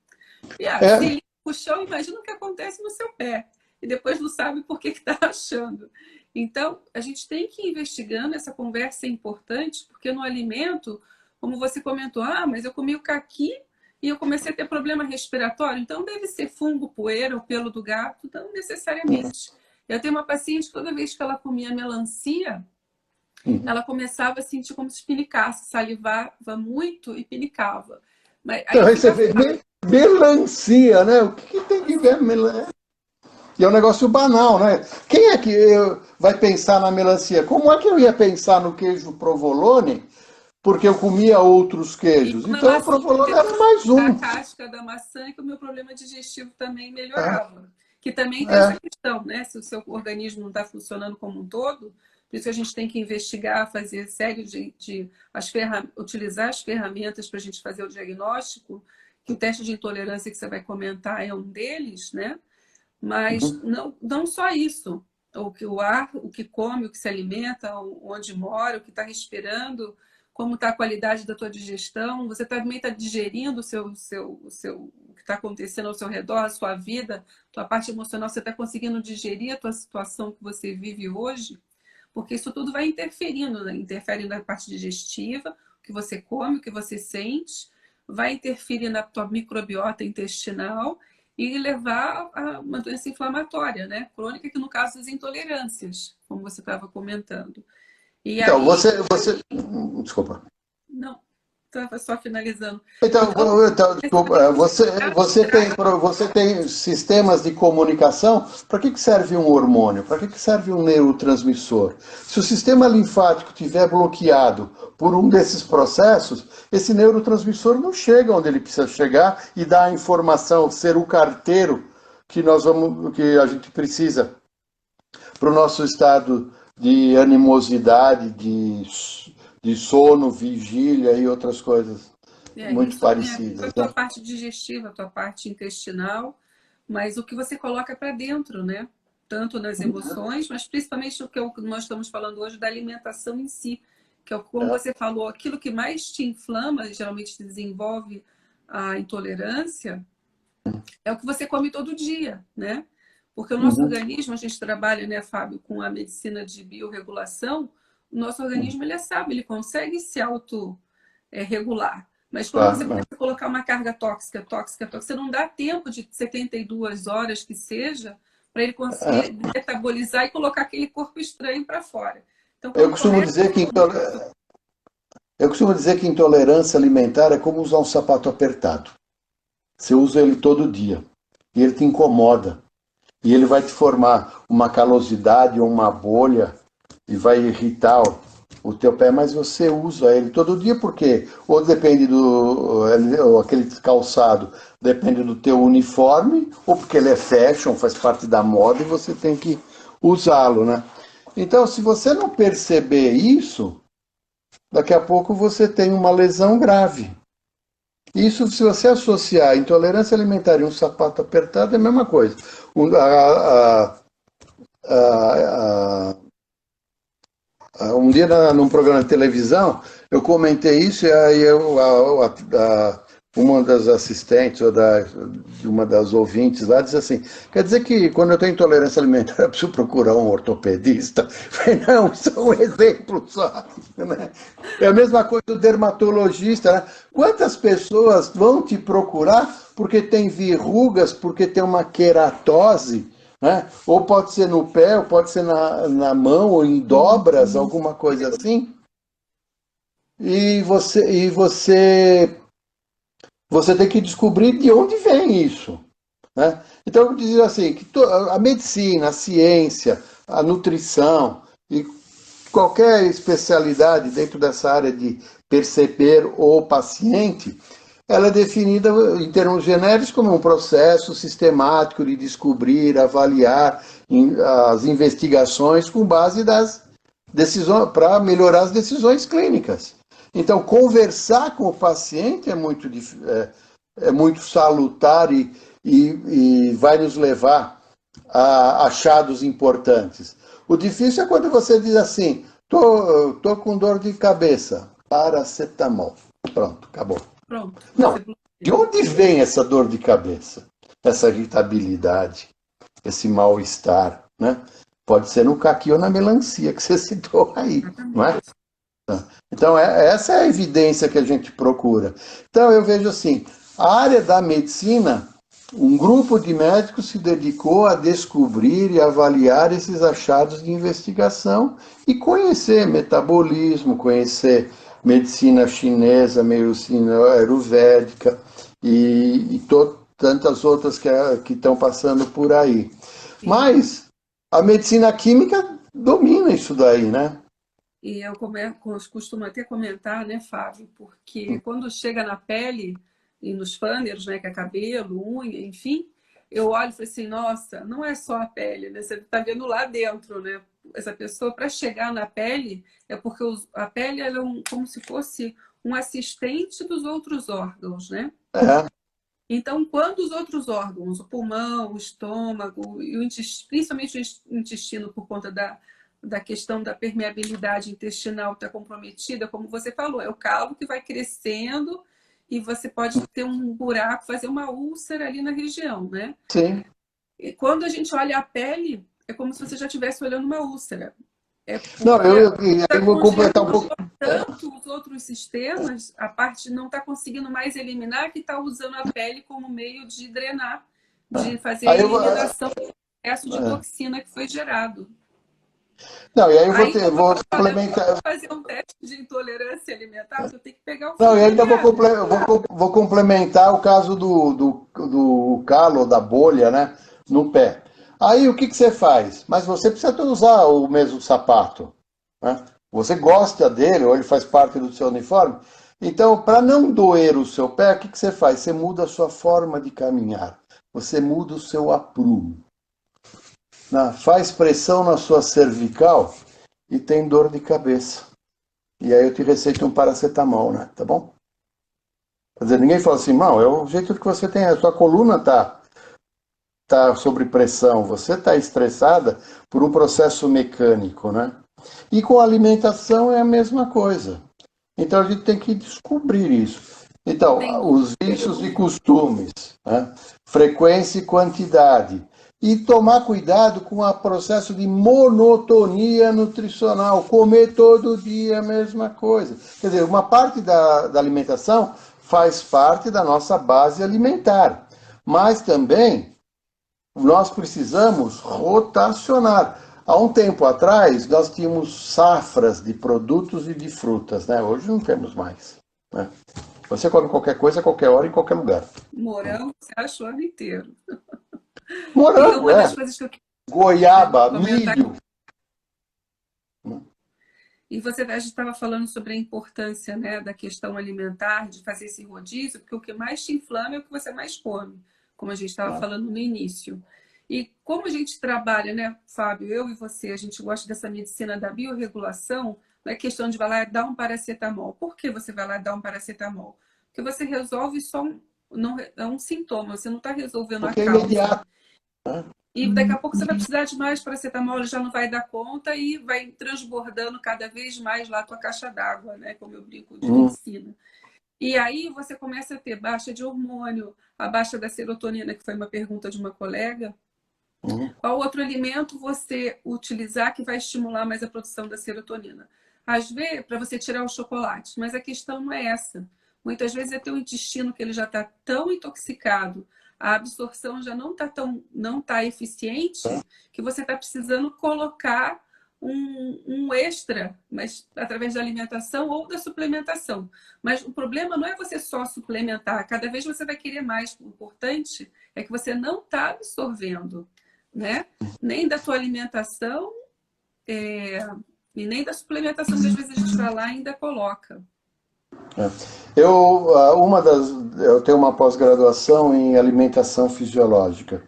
E se É, limpa o chão, imagina o que acontece no seu pé. E depois não sabe por que está achando. Então, a gente tem que ir investigando, essa conversa é importante, porque no alimento, como você comentou, mas eu comi o caqui e eu comecei a ter problema respiratório, então deve ser fungo, poeira, o pelo do gato, não necessariamente. Eu tenho uma paciente que toda vez que ela comia melancia, uhum. ela começava a sentir como se pinicasse, salivava muito e pinicava. Mas aí Então, eu aí você fico vê melancia, né? O que tem que ver melancia? E é um negócio banal, né? Quem é que vai pensar na melancia? Como é que eu ia pensar no queijo provolone? Porque eu comia outros e queijos. na Então, o maçã, provolone era depois mais a um. casca da maçã, que o meu problema digestivo também É, melhorava. Que também tem essa é. questão, né? Se o seu organismo não está funcionando como um todo, por isso a gente tem que investigar, fazer série utilizar as ferramentas para a gente fazer o diagnóstico, que o teste de intolerância que você vai comentar é um deles, né? Mas Uhum. não só isso. O ar, o que come, o que se alimenta, onde mora, o que está respirando, como está a qualidade da tua digestão. Você também está digerindo o que está acontecendo ao seu redor, a sua vida, tua parte emocional. Você está conseguindo digerir a tua situação que você vive hoje? Porque isso tudo vai interferindo, né? Interfere na parte digestiva, o que você come, o que você sente, vai interferir na tua microbiota intestinal e levar a uma doença inflamatória, né? Crônica, que no caso das intolerâncias, como você estava comentando. E Então, aí, desculpa. não, estava só finalizando. Então, Então, essa desculpa, traz você tem sistemas de comunicação. Para que serve um hormônio? Para que serve um neurotransmissor? Se o sistema linfático estiver bloqueado por um desses processos, esse neurotransmissor não chega onde ele precisa chegar e dá a informação, ser o carteiro que a gente precisa para o nosso estado de animosidade, de sono, vigília e outras coisas muito isso tem a ver com a parecidas, tua né? parte digestiva, a tua parte intestinal, mas o que você coloca para dentro, né? Tanto nas emoções, mas principalmente o que nós estamos falando hoje da alimentação em si, que é como você falou, aquilo que mais te inflama, geralmente te desenvolve a intolerância, é o que você come todo dia, né? Porque o nosso Uhum. organismo, a gente trabalha, né, Fábio, com a medicina de biorregulação, o nosso organismo, ele sabe, ele consegue se auto-regular. Mas quando você Claro. começa a colocar uma carga tóxica, você não dá tempo de 72 horas que seja para ele conseguir metabolizar e colocar aquele corpo estranho para fora. Então, Eu quando costumo começa dizer que eu costumo dizer que intolerância alimentar é como usar um sapato apertado. Você usa ele todo dia e ele te incomoda e ele vai te formar uma calosidade ou uma bolha e vai irritar o teu pé, mas você usa ele todo dia porque ou depende ou aquele calçado depende do teu uniforme ou porque ele é fashion, faz parte da moda e você tem que usá-lo, né? Então, se você não perceber isso, daqui a pouco você tem uma lesão grave. Isso, se você associar intolerância alimentar e um sapato apertado, é a mesma coisa. A, um dia, num programa de televisão, eu comentei isso e aí uma das assistentes ou de uma das ouvintes lá disse assim: quer dizer que quando eu tenho intolerância alimentar eu preciso procurar um ortopedista? Eu falei, não, isso é um exemplo só. Né? É a mesma coisa do dermatologista. Né? Quantas pessoas vão te procurar porque tem verrugas, porque tem uma queratose? Né? Ou pode ser no pé, ou pode ser na mão, ou em dobras, alguma coisa assim. E você tem que descobrir de onde vem isso. Né? Então, eu dizer assim, que a medicina, a ciência, a nutrição e qualquer especialidade dentro dessa área de perceber o paciente, ela é definida em termos genéricos como um processo sistemático de descobrir, avaliar as investigações com base das decisões, para melhorar as decisões clínicas. Então, conversar com o paciente é muito salutar e vai nos levar a achados importantes. O difícil é quando você diz assim, tô com dor de cabeça, paracetamol. Pronto, acabou. Pronto, Não, você de onde vem essa dor de cabeça? Essa irritabilidade, esse mal-estar, né? Pode ser no caqui ou na melancia que você citou aí, não é? exatamente. Então, essa é a evidência que a gente procura. Então, eu vejo assim, a área da medicina, um grupo de médicos se dedicou a descobrir e avaliar esses achados de investigação e conhecer metabolismo, conhecer medicina chinesa, medicina ayurvédica tantas outras que estão passando por aí. Sim. Mas a medicina química domina isso daí, né? E eu costumo até comentar, né, Fábio, porque quando chega na pele e nos fâneros, né, que é cabelo, unha, enfim, eu olho e falo assim, nossa, não é só a pele, né? Você está vendo lá dentro, né? Essa pessoa, para chegar na pele, é porque a pele ela é como se fosse um assistente dos outros órgãos, né? É, Então, quando os outros órgãos, o pulmão, o estômago e principalmente o intestino, por conta da questão da permeabilidade intestinal está comprometida, como você falou, é o calo que vai crescendo e você pode ter um buraco, fazer uma úlcera ali na região, né? sim. E quando a gente olha a pele, é como se você já estivesse olhando uma úlcera. É Não, porque e aí está vou completar um congestionando pouco. tanto os outros sistemas, a parte não está conseguindo mais eliminar, que está usando a pele como meio de drenar, de fazer a Aí eliminação do excesso de toxina que foi gerado. não, e aí Aí eu vou vou falar, eu vou complementar. fazer um teste de intolerância alimentar, porque eu tenho que pegar o Não, fio e da ainda meada. vou complementar o caso do calo, da bolha, né, no pé. Aí o que que você faz? Mas você precisa usar o mesmo sapato, né? Você gosta dele, ou ele faz parte do seu uniforme. Então, para não doer o seu pé, o que que você faz? Você muda a sua forma de caminhar. Você muda o seu aprumo, né? Faz pressão na sua cervical e tem dor de cabeça. E aí eu te receito um paracetamol, né? Tá bom? Quer dizer, ninguém fala assim, não, é o jeito que você tem, a sua coluna tá sob pressão, você está estressada por um processo mecânico, né? E com a alimentação é a mesma coisa. Então a gente tem que descobrir isso. Então, Sem os vícios e costumes, né? Frequência e quantidade. E tomar cuidado com o processo de monotonia nutricional, comer todo dia a mesma coisa. Quer dizer, uma parte da alimentação faz parte da nossa base alimentar, mas também nós precisamos rotacionar. Há um tempo atrás, nós tínhamos safras de produtos e de frutas, né? Hoje não temos mais, né? Você come qualquer coisa, a qualquer hora, em qualquer lugar. morango, você acha o ano inteiro. E Morango, uma é. das coisas que eu quero Goiaba, comentar, milho. e você estava falando sobre a importância, né, da questão alimentar, de fazer esse rodízio, porque o que mais te inflama é o que você mais come, como a gente estava falando no início. E como a gente trabalha, né, Fábio, eu e você, a gente gosta dessa medicina da biorregulação, não é questão de vai lá e dar um paracetamol. Por que você vai lá e dar um paracetamol? Porque você resolve só não, é um sintoma, você não está resolvendo a Porque é causa. imediato, né? E daqui a pouco você vai precisar de mais paracetamol, ele já não vai dar conta e vai transbordando cada vez mais lá a tua caixa d'água, né? Como eu brinco de Hum, medicina. E aí você começa a ter baixa de hormônio, a baixa da serotonina, que foi uma pergunta de uma colega. hum. Qual outro alimento você utilizar que vai estimular mais a produção da serotonina? Às vezes, para você tirar o chocolate, mas a questão não é essa. Muitas vezes é teu intestino que ele já está tão intoxicado, a absorção já não tá eficiente, que você está precisando colocar um extra, mas através da alimentação ou da suplementação. Mas o problema não é você só suplementar, cada vez você vai querer mais. O importante é que você não está absorvendo, né? Nem da tua alimentação e nem da suplementação que às vezes a gente vai lá e ainda coloca. É. Eu tenho uma pós-graduação em alimentação fisiológica.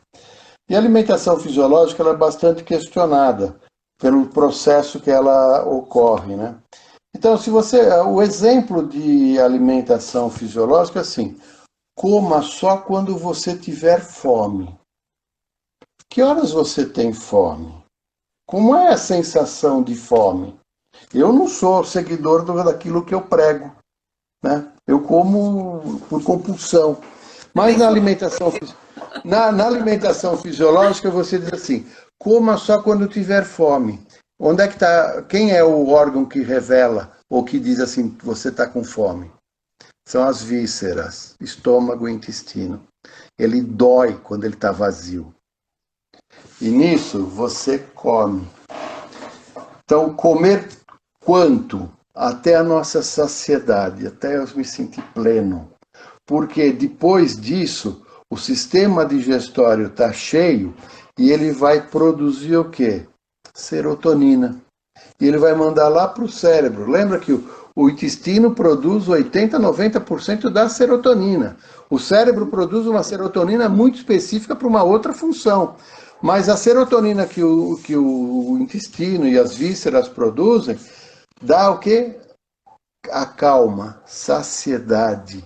E a alimentação fisiológica ela é bastante questionada pelo processo que ela ocorre, né? Então, o exemplo de alimentação fisiológica é assim: coma só quando você tiver fome. Que horas você tem fome? Como é a sensação de fome? Eu não sou seguidor daquilo que eu prego, né? Eu como por compulsão. Mas Nem sou. na alimentação fisiológica você diz assim: coma só quando tiver fome. Onde é que tá? Quem é o órgão que revela ou que diz assim, você está com fome? São as vísceras, estômago e intestino. Ele dói quando ele está vazio. E nisso você come. Então, comer quanto? Até a nossa saciedade, até eu me sentir pleno. Porque depois disso, o sistema digestório está cheio e ele vai produzir o quê? Serotonina. E ele vai mandar lá para o cérebro. Lembra que o intestino produz 80, 90% da serotonina. O cérebro produz uma serotonina muito específica para uma outra função. Mas a serotonina que o intestino e as vísceras produzem dá o quê? A calma, saciedade.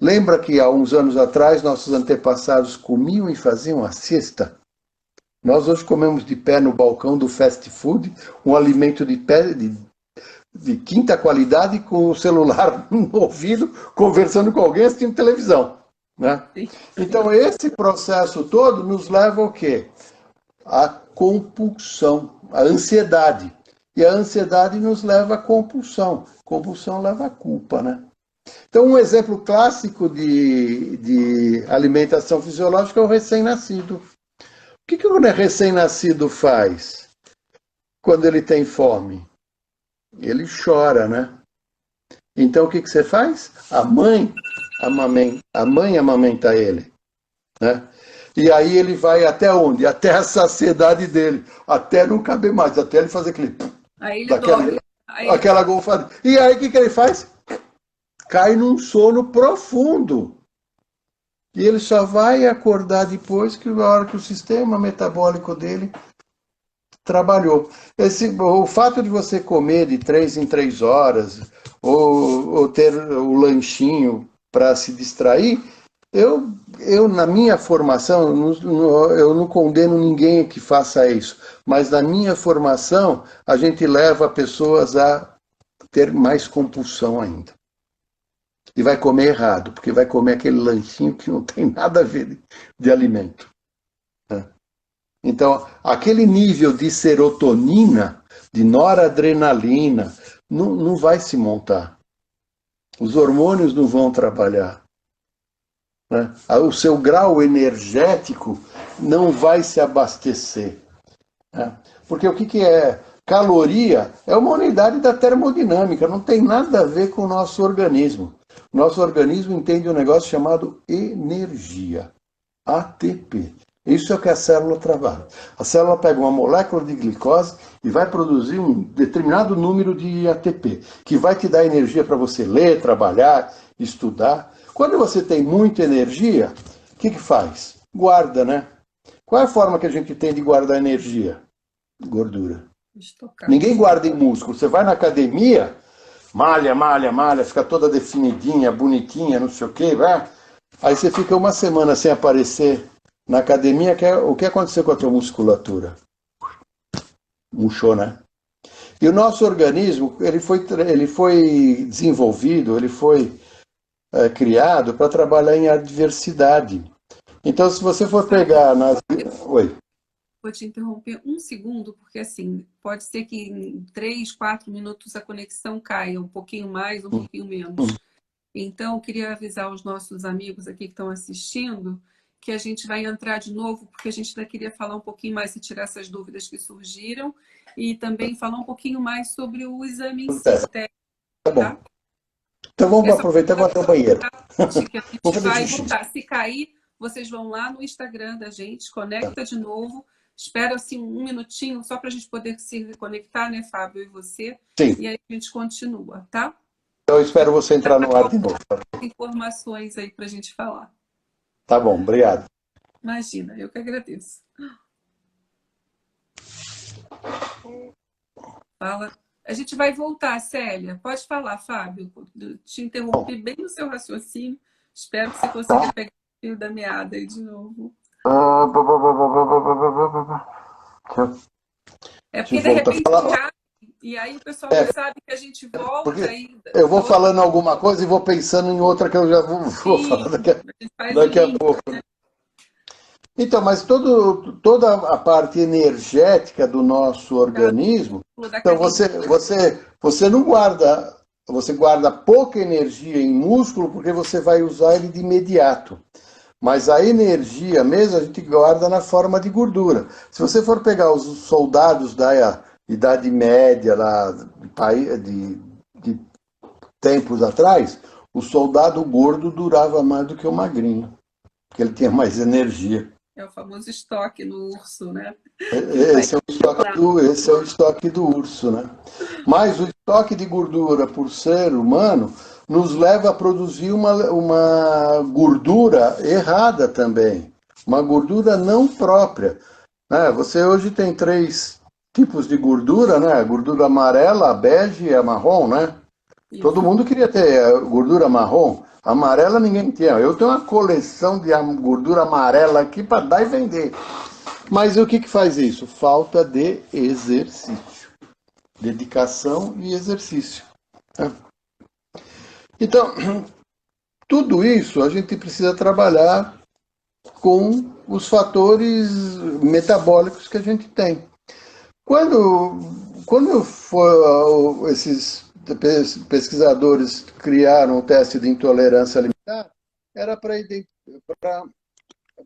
Lembra que há uns anos atrás nossos antepassados comiam e faziam a siesta? Nós hoje comemos de pé no balcão do fast food um alimento de pé de quinta qualidade com o celular no ouvido, conversando com alguém assistindo televisão. Né? Então esse processo todo nos leva ao quê? A compulsão, a ansiedade. E a ansiedade nos leva à compulsão. Compulsão leva à culpa, né? Então, um exemplo clássico de alimentação fisiológica é o recém-nascido. O que o recém-nascido faz quando ele tem fome? Ele chora, né? Então, o que você faz? A mãe amamenta ele, né? E aí ele vai até onde? Até a saciedade dele, até não caber mais, até ele fazer aquele... Aí ele dorme. Aquela golfada. E aí o que ele faz? Cai num sono profundo. E ele só vai acordar depois que a hora que o sistema metabólico dele trabalhou. O fato de você comer de 3 em 3 horas, ou ter o lanchinho para se distrair, na minha formação, eu não condeno ninguém que faça isso, mas na minha formação, a gente leva pessoas a ter mais compulsão ainda. E vai comer errado, porque vai comer aquele lanchinho que não tem nada a ver de alimento. Né? Então, aquele nível de serotonina, de noradrenalina, não vai se montar. Os hormônios não vão trabalhar. Né? O seu grau energético não vai se abastecer. Né? Porque o que é? Caloria é uma unidade da termodinâmica, não tem nada a ver com o nosso organismo. Nosso organismo entende um negócio chamado energia, ATP. Isso é o que a célula trabalha. A célula pega uma molécula de glicose e vai produzir um determinado número de ATP, que vai te dar energia para você ler, trabalhar, estudar. Quando você tem muita energia, o que faz? Guarda, né? Qual é a forma que a gente tem de guardar energia? Gordura. Estocar. Ninguém guarda em músculo. Você vai na academia, malha, fica toda definidinha, bonitinha, não sei o quê, vai. Aí você fica uma semana sem aparecer na academia, o que aconteceu com a tua musculatura? Murchou, né? E o nosso organismo, ele foi desenvolvido, ele foi criado para trabalhar em adversidade. Então, se você for pegar nas... Oi. Vou te interromper um segundo, porque assim, pode ser que em 3, 4 minutos a conexão caia, um pouquinho mais, um pouquinho menos. Então, eu queria avisar os nossos amigos aqui que estão assistindo que a gente vai entrar de novo, porque a gente ainda queria falar um pouquinho mais e tirar essas dúvidas que surgiram, e também falar um pouquinho mais sobre o exame em si, Tá bom. tá? Então vamos aproveitar e vou até o banheiro. Que a gente vai voltar. Se cair, vocês vão lá no Instagram da gente, conecta de novo, espera assim um minutinho, só para a gente poder se reconectar, né, Fábio e você? Sim. E aí a gente continua, tá? Eu espero você entrar no ar de novo. Informações aí para a gente falar. Tá bom, obrigado. Imagina, eu que agradeço. Fala. A gente vai voltar, Célia. Pode falar, Fábio. Eu te interrompi bem no seu raciocínio. Espero que você consiga pegar o fio da meada aí de novo. É porque, de repente, cai, e aí o pessoal não sabe que a gente volta. Aí, eu vou falando alguma coisa e vou pensando em outra que eu já vou falar daqui a pouco. Então, mas toda a parte energética do nosso organismo, então você não guarda, você guarda pouca energia em músculo porque você vai usar ele de imediato. Mas a energia mesmo a gente guarda na forma de gordura. Se você for pegar os soldados da Idade Média, lá, de tempos atrás, o soldado gordo durava mais do que o magrinho, porque ele tinha mais energia. É o famoso estoque no urso, né? Esse é o estoque do urso, né? Mas o estoque de gordura por ser humano nos leva a produzir uma gordura errada também, uma gordura não própria. Né? Você hoje tem 3 tipos de gordura, né? A gordura amarela, a bege e a marrom, né? Isso. Todo mundo queria ter gordura marrom. Amarela ninguém tinha. Eu tenho uma coleção de gordura amarela aqui para dar e vender. Mas o que faz isso? Falta de exercício. Dedicação e exercício. Né? Então, tudo isso a gente precisa trabalhar com os fatores metabólicos que a gente tem. Quando esses pesquisadores criaram o teste de intolerância alimentar, era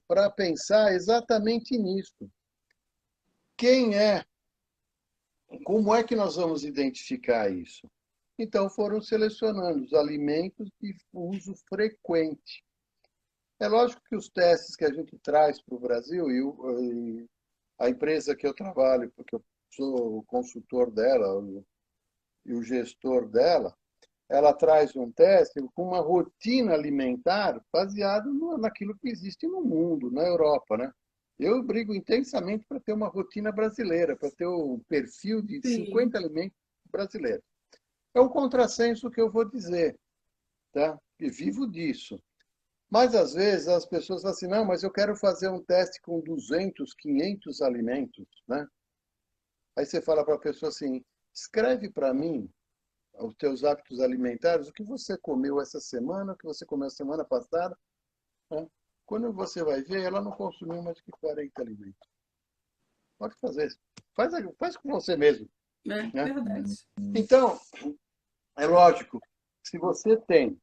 para pensar exatamente nisso. Como é que nós vamos identificar isso? Então foram selecionando os alimentos de uso frequente. É lógico que os testes que a gente traz para o Brasil, e a empresa que eu trabalho, porque eu sou o consultor dela e o gestor dela, ela traz um teste com uma rotina alimentar baseada naquilo que existe no mundo, na Europa, né? Eu brigo intensamente para ter uma rotina brasileira, para ter o perfil de 50 alimentos brasileiros. É um contrassenso que eu vou dizer, tá? E vivo disso. Mas, às vezes, as pessoas falam assim, não, mas eu quero fazer um teste com 200, 500 alimentos, né? Aí você fala para a pessoa assim, escreve para mim os teus hábitos alimentares, o que você comeu essa semana, o que você comeu semana passada. Né? Quando você vai ver, ela não consumiu mais que 40 alimentos. Pode fazer isso. Faz com você mesmo. É verdade. Então, é lógico, se você tem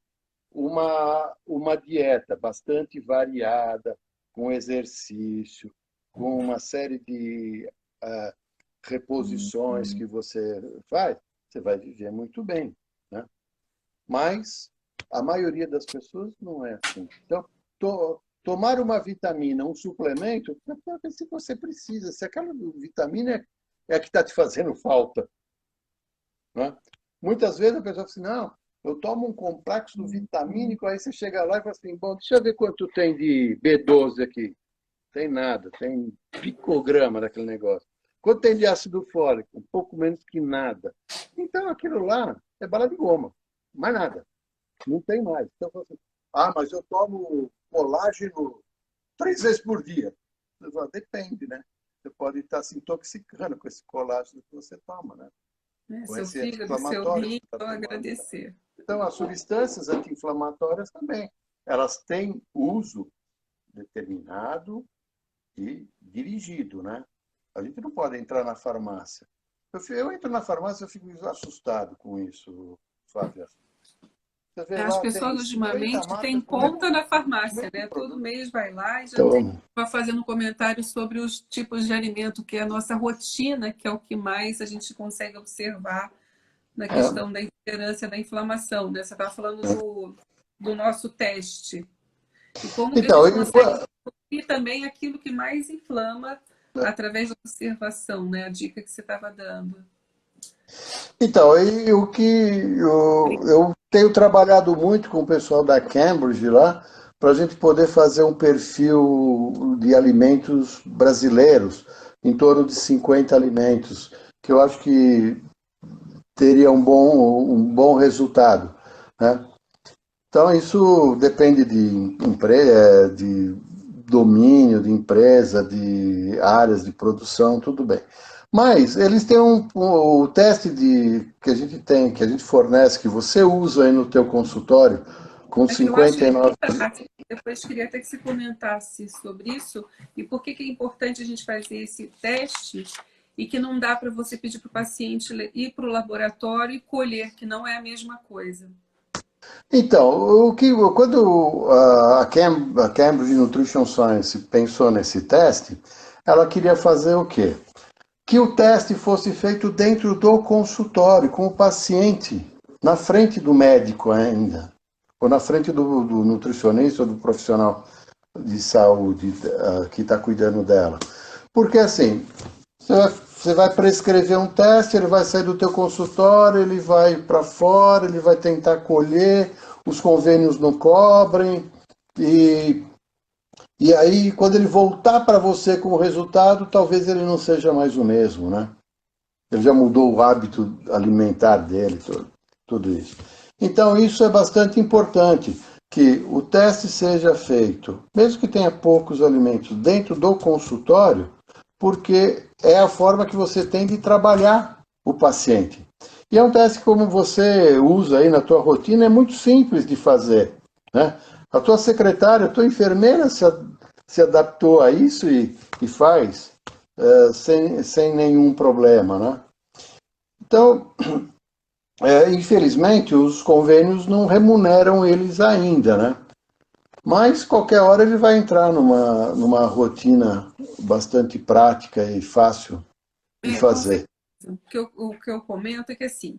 uma dieta bastante variada, com exercício, com uma série de reposições que você faz, você vai viver muito bem. Né? Mas a maioria das pessoas não é assim. Então, tomar uma vitamina, um suplemento, é se você precisa. Se aquela vitamina é a que está te fazendo falta. Né? Muitas vezes a pessoa fala assim, não, eu tomo um complexo vitamínico, aí você chega lá e fala assim, bom, deixa eu ver quanto tem de B12 aqui. Tem nada, tem picograma daquele negócio. Quanto tem de ácido fólico? Um pouco menos que nada. Então aquilo lá é bala de goma, mais nada. Não tem mais. Então, assim, mas eu tomo colágeno 3 vezes por dia. Eu falo, depende, né? Você pode estar se intoxicando com esse colágeno que você toma, né? Seu fígado, seu rim, vão agradecer. Então, as substâncias anti-inflamatórias também, elas têm uso determinado e dirigido, né? A gente não pode entrar na farmácia. Eu entro na farmácia, eu fico assustado com isso, Flávia. As pessoas ultimamente têm conta na farmácia, né? Todo mês vai lá e já vai fazendo comentários sobre os tipos de alimento, que é a nossa rotina, que é o que mais a gente consegue observar na questão da intolerância, da inflamação, né? Você estava falando do nosso teste. E como que a gente consegue descobrir também aquilo que mais inflama através da observação, né? A dica que você estava dando. Então, o que eu tenho trabalhado muito com o pessoal da Cambridge lá, para a gente poder fazer um perfil de alimentos brasileiros, em torno de 50 alimentos, que eu acho que teria um bom resultado, né? Então, isso depende de domínio, de empresa, de áreas de produção, tudo bem. Mas eles têm o teste que a gente tem, que a gente fornece, que você usa aí no teu consultório, com É que eu acho 59... importante, depois queria até que você comentasse sobre isso e por que é importante a gente fazer esse teste e que não dá para você pedir para o paciente ir para o laboratório e colher, que não é a mesma coisa. Então, quando a Cambridge Nutrition Science pensou nesse teste, ela queria fazer o quê? Que o teste fosse feito dentro do consultório, com o paciente, na frente do médico ainda, ou na frente do nutricionista ou do profissional de saúde que está cuidando dela. Porque assim, você vai prescrever um teste, ele vai sair do teu consultório, ele vai para fora, ele vai tentar colher, os convênios não cobrem, e, e aí quando ele voltar para você com o resultado, talvez ele não seja mais o mesmo, né? Ele já mudou o hábito alimentar dele, tudo isso. Então isso é bastante importante, que o teste seja feito, mesmo que tenha poucos alimentos, dentro do consultório, porque é a forma que você tem de trabalhar o paciente. E é um teste como você usa aí na tua rotina, é muito simples de fazer, né? A tua secretária, a tua enfermeira se adaptou a isso e faz sem nenhum problema, né? Então, infelizmente, os convênios não remuneram eles ainda, né? Mas qualquer hora ele vai entrar numa rotina bastante prática e fácil de Com fazer. certeza. O que eu comento é que assim,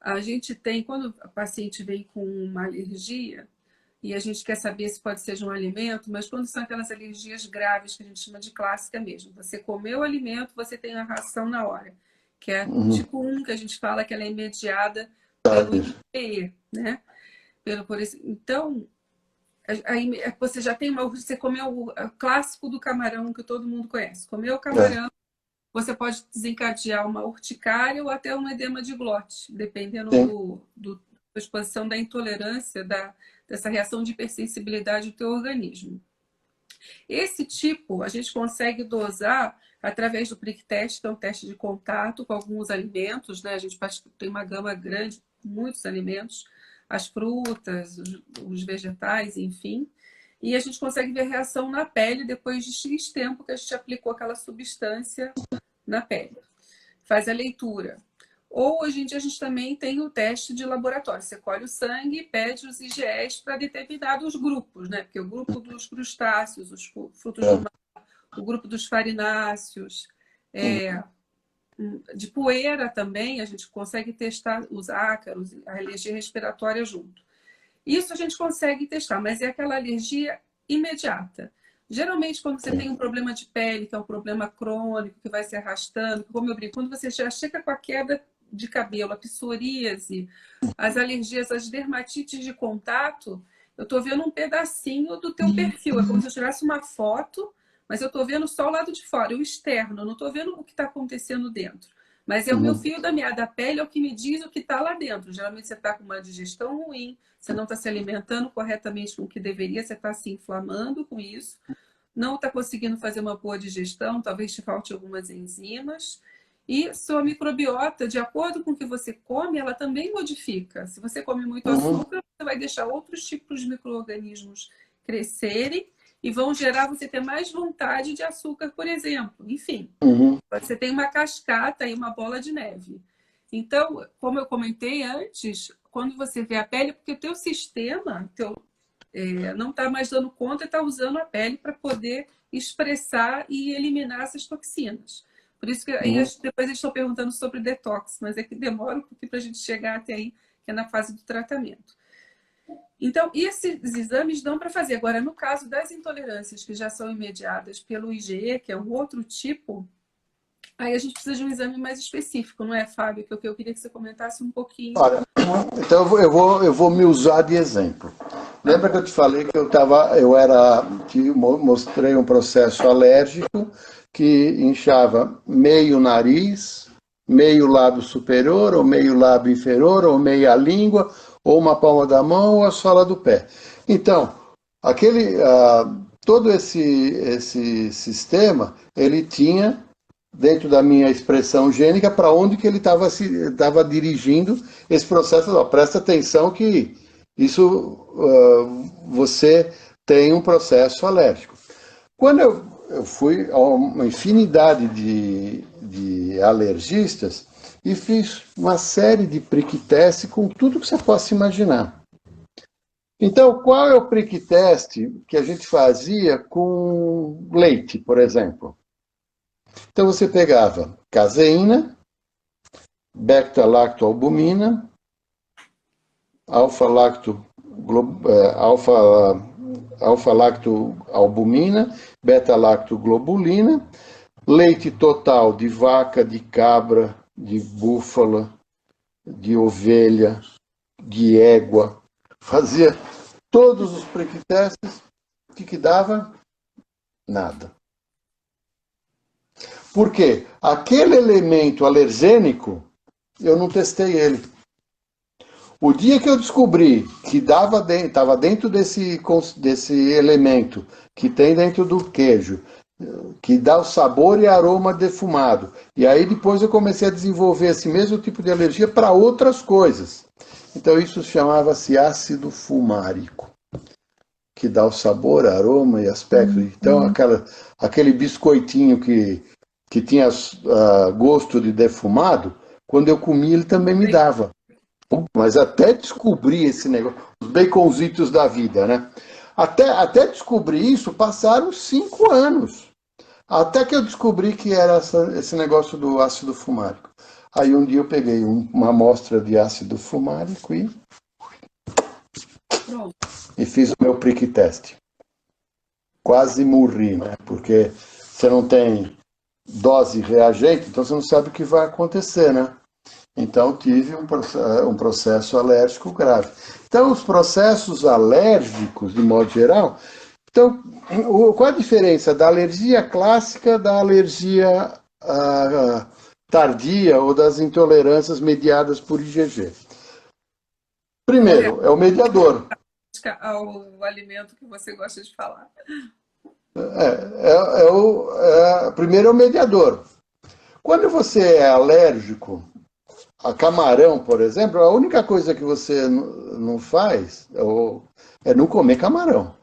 a gente tem, quando o paciente vem com uma alergia, e a gente quer saber se pode ser um alimento, mas quando são aquelas alergias graves, que a gente chama de clássica mesmo. Você comeu o alimento, você tem a reação na hora, que é tipo 1, que a gente fala que ela é imediada pelo IgE, né? Então, aí você já tem você comeu o clássico do camarão que todo mundo conhece. Comeu o É, camarão, você pode desencadear uma urticária ou até um edema de glote, dependendo sim. da exposição da intolerância, dessa reação de hipersensibilidade do teu organismo. Esse tipo a gente consegue dosar através do prick test, que é um teste de contato com alguns alimentos, né? A gente tem uma gama grande, muitos alimentos, as frutas, os vegetais, enfim. E a gente consegue ver a reação na pele depois de X tempo que a gente aplicou aquela substância na pele. Faz a leitura. Ou hoje em dia a gente também tem o teste de laboratório. Você colhe o sangue e pede os IgEs para determinados grupos, né? Porque o grupo dos crustáceos, os frutos do É. mar, o grupo dos farináceos, de poeira também, a gente consegue testar os ácaros, a alergia respiratória junto. Isso a gente consegue testar, mas é aquela alergia imediata. Geralmente, quando você tem um problema de pele, que é um problema crônico, que vai se arrastando, como eu brinco, quando você já chega com a queda de cabelo, a psoríase, as alergias, as dermatites de contato, eu estou vendo um pedacinho do teu perfil. É como se eu tirasse uma foto, mas eu estou vendo só o lado de fora, o externo, eu não estou vendo o que está acontecendo dentro. Mas é o meu fio da meada, a pele é o que me diz o que está lá dentro. Geralmente você está com uma digestão ruim, você não está se alimentando corretamente com o que deveria, você está se inflamando com isso, não está conseguindo fazer uma boa digestão, talvez te falte algumas enzimas. E sua microbiota, de acordo com o que você come, ela também modifica. Se você come muito açúcar, você vai deixar outros tipos de micro-organismos crescerem e vão gerar você ter mais vontade de açúcar, por exemplo. Enfim, você tem uma cascata e uma bola de neve. Então, como eu comentei antes, quando você vê a pele, porque o teu sistema não está mais dando conta e está usando a pele para poder expressar e eliminar essas toxinas. Por isso que aí depois eles estão perguntando sobre detox, mas é que demora um pouquinho para a gente chegar até aí, que é na fase do tratamento. Então, esses exames dão para fazer. Agora, no caso das intolerâncias que já são imediadas pelo IgE, que é um outro tipo, Aí a gente precisa de um exame mais específico, não é, Fábio? Que eu queria que você comentasse um pouquinho. Olha, então eu vou me usar de exemplo. Tá Lembra que bom. eu te falei que que mostrei um processo alérgico que inchava meio nariz, meio lábio superior, ou meio lábio inferior, ou meia língua, ou uma palma da mão, ou a sola do pé. Então, todo esse sistema, ele tinha dentro da minha expressão gênica, para onde que ele estava dirigindo esse processo. Ó, presta atenção que isso você tem um processo alérgico. Quando eu fui a uma infinidade de alergistas e fiz uma série de prick test com tudo que você possa imaginar. Então, qual é o prick test que a gente fazia com leite, por exemplo? Então você pegava caseína, beta-lactoalbumina, alfa-lacto, alfa-lactoalbumina, beta-lactoglobulina, leite total de vaca, de cabra, de búfala, de ovelha, de égua. Fazia todos os prequitestes, o que dava? Nada. Por quê? Aquele elemento alergênico, eu não testei ele. O dia que eu descobri que estava dentro desse elemento que tem dentro do queijo, que dá o sabor e aroma defumado, e aí depois eu comecei a desenvolver esse mesmo tipo de alergia para outras coisas. Então isso chamava-se ácido fumárico, que dá o sabor, aroma e aspecto. Então aquele biscoitinho que tinha gosto de defumado, quando eu comia ele também me dava. Mas até descobrir esse negócio, os baconzitos da vida, né? Até descobrir isso, passaram 5 anos. Até que eu descobri que era esse negócio do ácido fumárico. Aí um dia eu peguei uma amostra de ácido fumárico e fiz o meu prick test. Quase morri, né? Porque você não tem dose reagente, então você não sabe o que vai acontecer, né? Então tive um processo alérgico grave. Então os processos alérgicos, de modo geral, então qual a diferença da alergia clássica da alergia tardia ou das intolerâncias mediadas por IgG? Primeiro, é o mediador. Ao alimento que você gosta de falar. Primeiro é o mediador. Quando você é alérgico a camarão, por exemplo, a única coisa que você não faz é não comer camarão.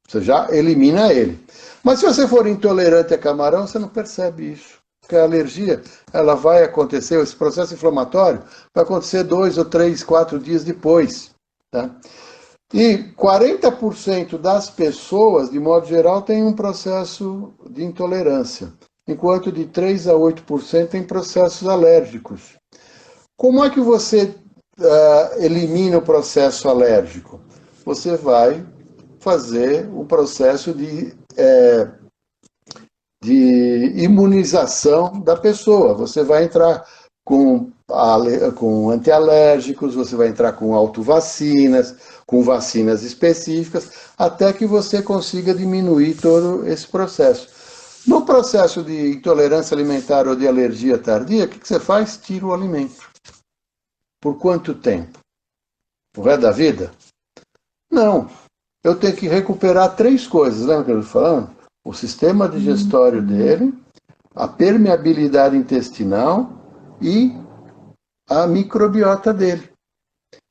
Você já elimina ele. Mas se você for intolerante a camarão, você não percebe isso. Porque a alergia, ela vai acontecer, esse processo inflamatório vai acontecer 2 ou 3, 4 dias depois. Tá? E 40% das pessoas, de modo geral, têm um processo de intolerância, enquanto de 3 a 8% têm processos alérgicos. Como é que você elimina o processo alérgico? Você vai fazer um processo de imunização da pessoa. Você vai entrar com antialérgicos, você vai entrar com autovacinas, com vacinas específicas, até que você consiga diminuir todo esse processo. No processo de intolerância alimentar ou de alergia tardia, o que você faz? Tira o alimento. Por quanto tempo? O resto da vida? Não. Eu tenho que recuperar 3 coisas, lembra que eu estou falando? O sistema digestório dele, a permeabilidade intestinal e a microbiota dele.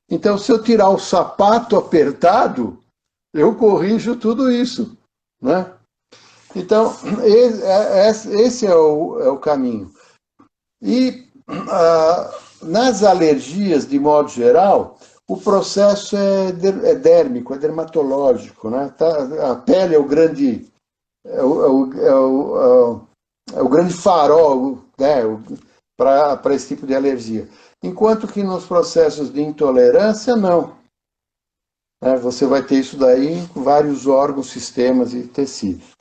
Então, se eu tirar o sapato apertado, eu corrijo tudo isso, né? Então, esse é o caminho. E nas alergias, de modo geral, o processo é dérmico, é dermatológico, né? A pele é o grande farol, né? Para esse tipo de alergia. Enquanto que nos processos de intolerância, não. Você vai ter isso daí em vários órgãos, sistemas e tecidos.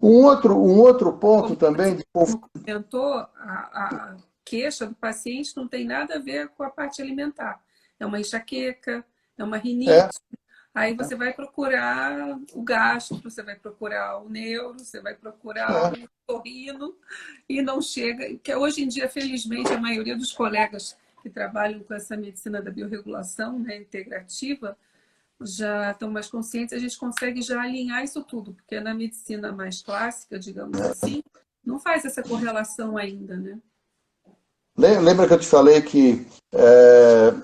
Um outro ponto Como também de você comentou, a queixa do paciente não tem nada a ver com a parte alimentar. É uma enxaqueca, é uma é, rinite. Aí você vai procurar o gastro, você vai procurar o neuro, você vai procurar é, o otorrino e não chega. Que hoje em dia, felizmente, a maioria dos colegas que trabalham com essa medicina da biorregulação, né, integrativa, já estão mais conscientes, a gente consegue já alinhar isso tudo, porque na medicina mais clássica, digamos assim, não faz essa correlação ainda, né? Lembra que eu te falei que é,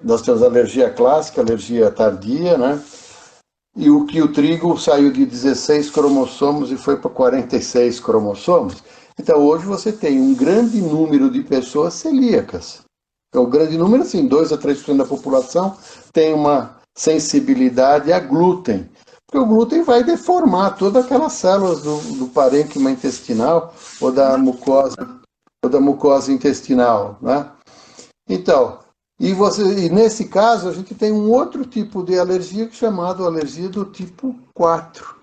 nós temos alergia clássica, alergia tardia, né? E o que o trigo saiu de 16 cromossomos e foi para 46 cromossomos. Então hoje você tem um grande número de pessoas celíacas. Então, o grande número, assim, 2 a 3% da população tem uma sensibilidade a glúten. Porque o glúten vai deformar todas aquelas células do parênquima intestinal É uma ou da mucosa intestinal, né? Então, e nesse caso a gente tem um outro tipo de alergia chamado alergia do tipo 4,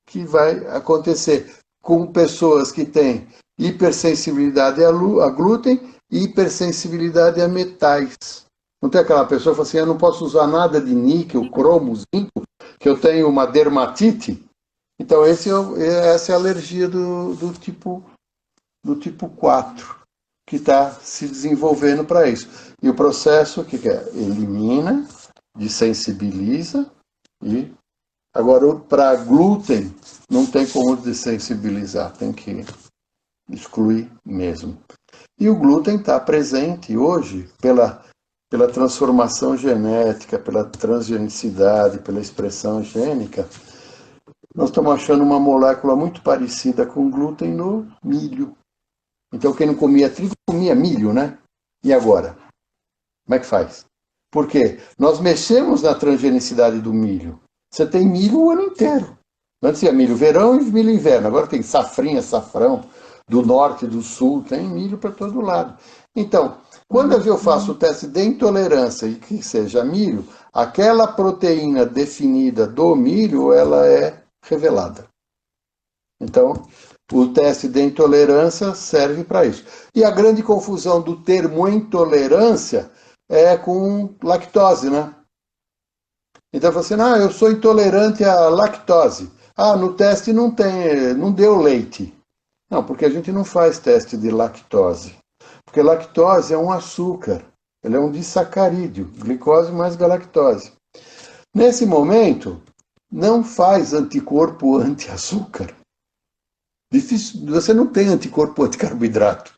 que vai acontecer com pessoas que têm hipersensibilidade a glúten e hipersensibilidade a metais. Não tem aquela pessoa que fala assim, eu não posso usar nada de níquel, cromo, zinco, que eu tenho uma dermatite. Então essa é a alergia do tipo 4 que está se desenvolvendo para isso. E o processo, o que é? Elimina, desensibiliza e... Agora, para glúten, não tem como desensibilizar, tem que excluir mesmo. E o glúten está presente hoje pela transformação genética, pela transgenicidade, pela expressão gênica. Nós estamos achando uma molécula muito parecida com glúten no milho. Então, quem não comia trigo, comia milho, né? E agora? Como é que faz? Porque nós mexemos na transgenicidade do milho. Você tem milho o ano inteiro. Antes tinha milho verão e milho inverno. Agora tem safrinha, safrão, do norte, do sul, tem milho para todo lado. Então, quando eu faço o teste de intolerância e que seja milho, aquela proteína definida do milho, ela é revelada. Então, o teste de intolerância serve para isso. E a grande confusão do termo intolerância é com lactose, né? Então você, eu sou intolerante à lactose. No teste não deu leite. Não, porque a gente não faz teste de lactose. Porque lactose é um açúcar, ele é um disacarídeo, glicose mais galactose. Nesse momento, não faz anticorpo anti-açúcar. Você não tem anticorpo anticarboidrato.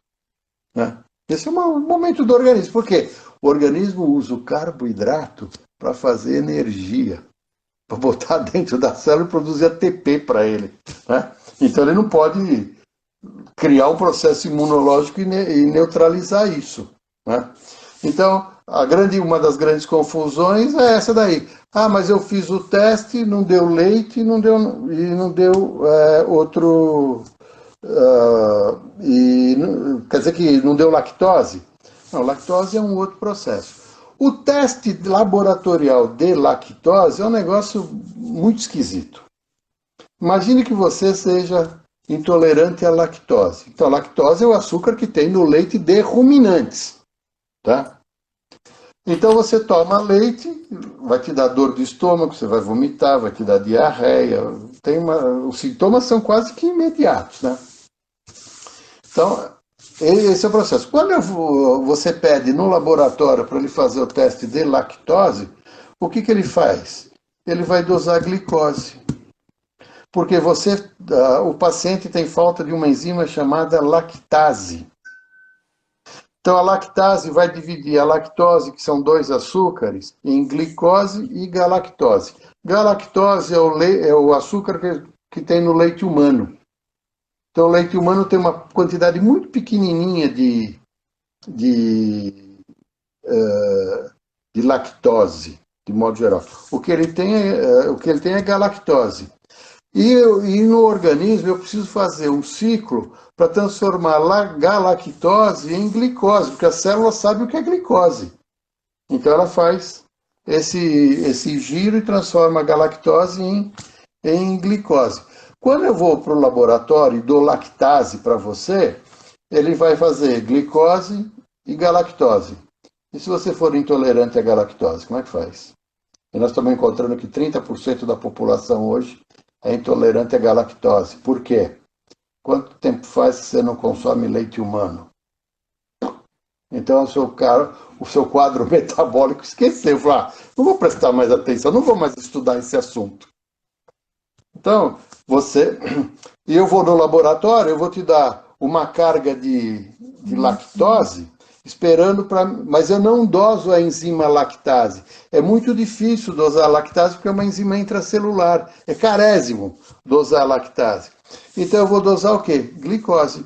Né? Esse é um momento do organismo. Por quê? O organismo usa o carboidrato para fazer energia, para botar dentro da célula e produzir ATP para ele. Né? Então ele não pode criar um processo imunológico e neutralizar isso. Né? Então, uma das grandes confusões é essa daí. Mas eu fiz o teste, não deu leite e não deu outro... quer dizer que não deu lactose? Não, lactose é um outro processo. O teste laboratorial de lactose é um negócio muito esquisito. Imagine que você seja intolerante à lactose. Então, a lactose é o açúcar que tem no leite de ruminantes. Tá? Então, você toma leite, vai te dar dor de estômago, você vai vomitar, vai te dar diarreia. Os sintomas são quase que imediatos. Né? Então, esse é o processo. Quando você pede no laboratório para ele fazer o teste de lactose, o que ele faz? Ele vai dosar glicose. Porque o paciente tem falta de uma enzima chamada lactase. Então, a lactase vai dividir a lactose, que são 2 açúcares, em glicose e galactose. Galactose é o açúcar que tem no leite humano. Então, o leite humano tem uma quantidade muito pequenininha de lactose, de modo geral. O que ele tem é galactose. E no organismo eu preciso fazer um ciclo para transformar a galactose em glicose, porque a célula sabe o que é glicose. Então ela faz esse giro e transforma a galactose em glicose. Quando eu vou para o laboratório e dou lactase para você, ele vai fazer glicose e galactose. E se você for intolerante à galactose, como é que faz? E nós estamos encontrando que 30% da população hoje é intolerante à galactose. Por quê? Quanto tempo faz que você não consome leite humano? Então o seu quadro metabólico esqueceu. Não vou prestar mais atenção, não vou mais estudar esse assunto. Então, você. E eu vou no laboratório, eu vou te dar uma carga de lactose, esperando para. Mas eu não doso a enzima lactase. É muito difícil dosar a lactase porque é uma enzima intracelular. É carésimo dosar a lactase. Então eu vou dosar o quê? Glicose.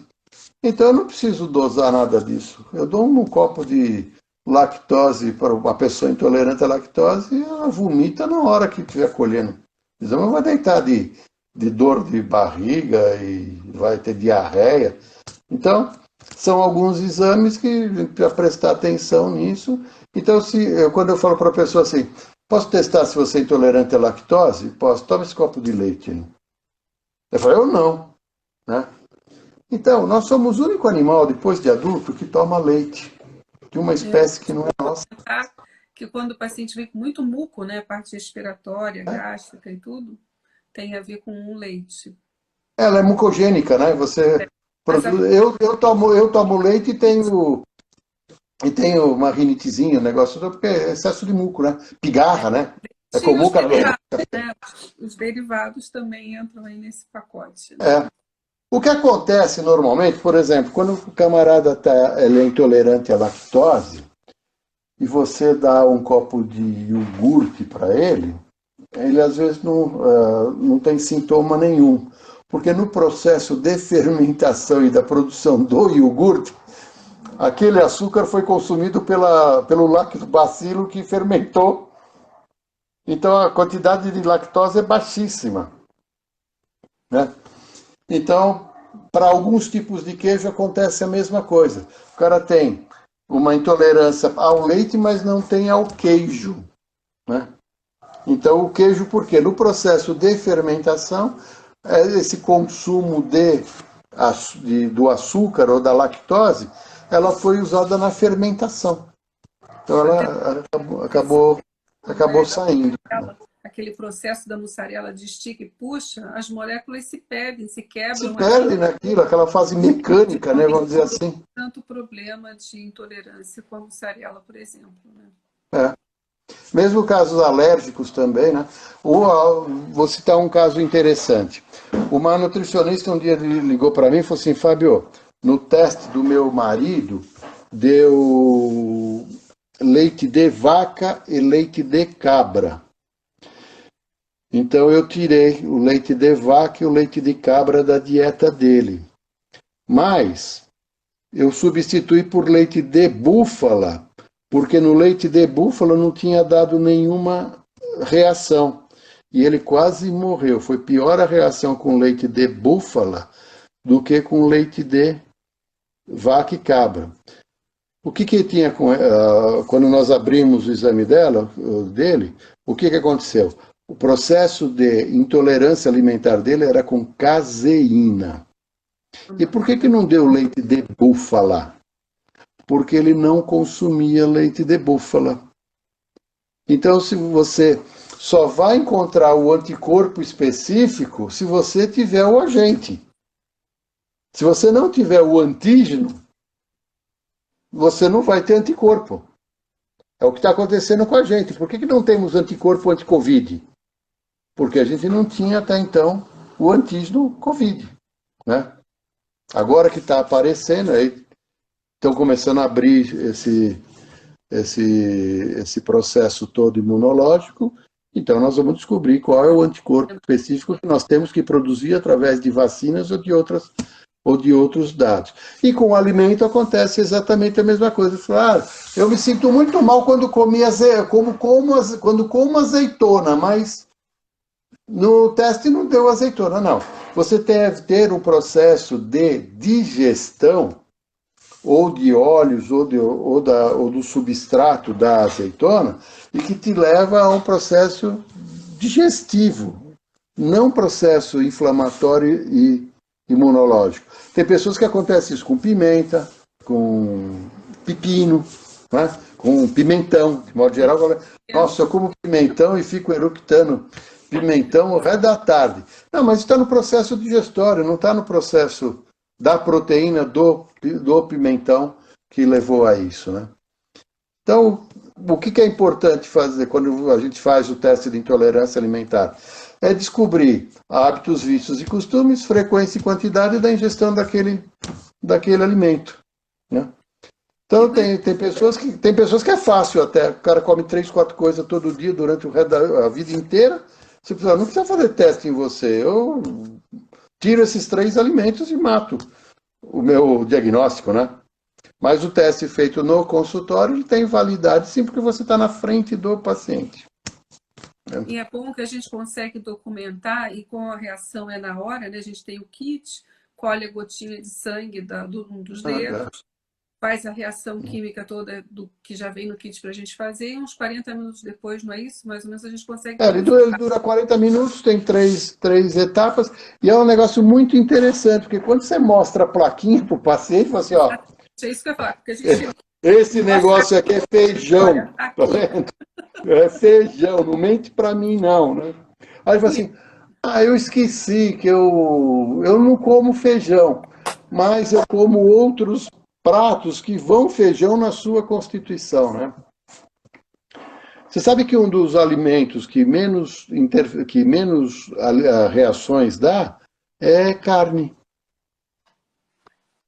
Então eu não preciso dosar nada disso. Eu dou um copo de lactose para uma pessoa intolerante à lactose e ela vomita na hora que estiver colhendo. O exame vai deitar de dor de barriga e vai ter diarreia. Então, são alguns exames que para prestar atenção nisso. Então, quando eu falo para a pessoa assim, posso testar se você é intolerante à lactose? Posso, toma esse copo de leite. Eu falo, eu não. Né? Então, nós somos o único animal, depois de adulto, que toma leite, de uma espécie que não é nossa. Que quando o paciente vem com muito muco, né, parte respiratória, gástrica e tudo, tem a ver com o leite. Ela é mucogênica, né? Você produz. Eu tomo leite e tenho uma rinitezinha, um negócio, porque é excesso de muco, né? Pigarra, né? É Sim, comum os derivados, né? Os derivados também entram aí nesse pacote. Né? É. O que acontece normalmente, por exemplo, quando o camarada ele é intolerante à lactose e você dá um copo de iogurte para ele às vezes não tem sintoma nenhum. Porque no processo de fermentação e da produção do iogurte, aquele açúcar foi consumido pelo lactobacilo que fermentou. Então a quantidade de lactose é baixíssima. Né? Então, para alguns tipos de queijo acontece a mesma coisa. O cara tem uma intolerância ao leite, mas não tem ao queijo. Né? Então, o queijo, por quê? No processo de fermentação, esse consumo do açúcar ou da lactose, ela foi usada na fermentação. Então, ela acabou saindo. Aquele processo da mussarela de estica e puxa, as moléculas se perdem, se quebram. Se perdem naquilo, aquela fase mecânica, né, vamos dizer assim. Tanto problema de intolerância com a mussarela, por exemplo. Né? Mesmo casos alérgicos também, né? Vou citar um caso interessante. Uma nutricionista um dia ligou para mim e falou assim, Fábio, no teste do meu marido, deu leite de vaca e leite de cabra. Então eu tirei o leite de vaca e o leite de cabra da dieta dele. Mas eu substituí por leite de búfala, porque no leite de búfala não tinha dado nenhuma reação. E ele quase morreu. Foi pior a reação com leite de búfala do que com leite de vaca e cabra. O que tinha quando nós abrimos o exame dele, o que aconteceu? O processo de intolerância alimentar dele era com caseína. E por que não deu leite de búfala? Porque ele não consumia leite de búfala. Então, se você só vai encontrar o anticorpo específico se você tiver o agente. Se você não tiver o antígeno, você não vai ter anticorpo. É o que está acontecendo com a gente. Por que não temos anticorpo anti-Covid? Porque a gente não tinha até então o antígeno Covid. Né? Agora que está aparecendo, aí estão começando a abrir esse processo todo imunológico, então nós vamos descobrir qual é o anticorpo específico que nós temos que produzir através de vacinas ou de outros dados. E com o alimento acontece exatamente a mesma coisa. Eu me sinto muito mal quando como azeitona, mas no teste não deu azeitona, não. Você deve ter um processo de digestão ou de óleos ou do substrato da azeitona e que te leva a um processo digestivo. não processo inflamatório e imunológico. Tem pessoas que acontece isso com pimenta, com pepino, né? Com pimentão, de modo geral. Nossa, eu como pimentão e fico eructando pimentão o resto da tarde. Não, mas está no processo digestório, não está no processo da proteína do pimentão que levou a isso, né? Então, o que é importante fazer quando a gente faz o teste de intolerância alimentar? É descobrir hábitos, vícios e costumes, frequência e quantidade da ingestão daquele alimento, né? Então, tem pessoas que é fácil até. O cara come 3, 4 coisas todo dia durante o resto da vida inteira. Você precisa, não precisa fazer teste em você. Eu tiro esses 3 alimentos e mato o meu diagnóstico, né? Mas o teste feito no consultório ele tem validade sim, porque você está na frente do paciente. E é bom que a gente consegue documentar e com a reação é na hora, né? A gente tem o kit, colhe a gotinha de sangue um dos dedos, faz a reação química toda do que já vem no kit para a gente fazer, e uns 40 minutos depois, não é isso? Mais ou menos a gente consegue... Ele dura 40 minutos, tem três etapas, e é um negócio muito interessante, porque quando você mostra a plaquinha para o paciente, você assim, ó, é isso que eu ia falar, porque a gente... esse negócio aqui é feijão, Olha, aqui. Tá vendo? É feijão, não mente para mim não, né? Aí ele fala assim, eu esqueci que eu não como feijão, mas eu como outros pratos que vão feijão na sua constituição, né? Você sabe que um dos alimentos que menos reações dá é carne.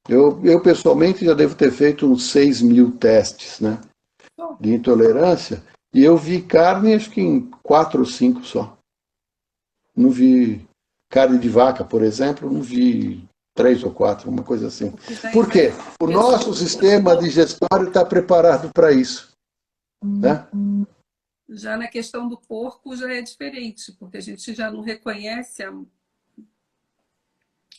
Eu pessoalmente já devo ter feito uns 6.000 testes, né, de intolerância, e eu vi carne acho que em 4 ou 5 só. Não vi carne de vaca, por exemplo, não vi 3 ou 4, uma coisa assim. Por quê? O nosso sistema digestório está preparado para isso, né? Já na questão do porco já é diferente, porque a gente já não reconhece,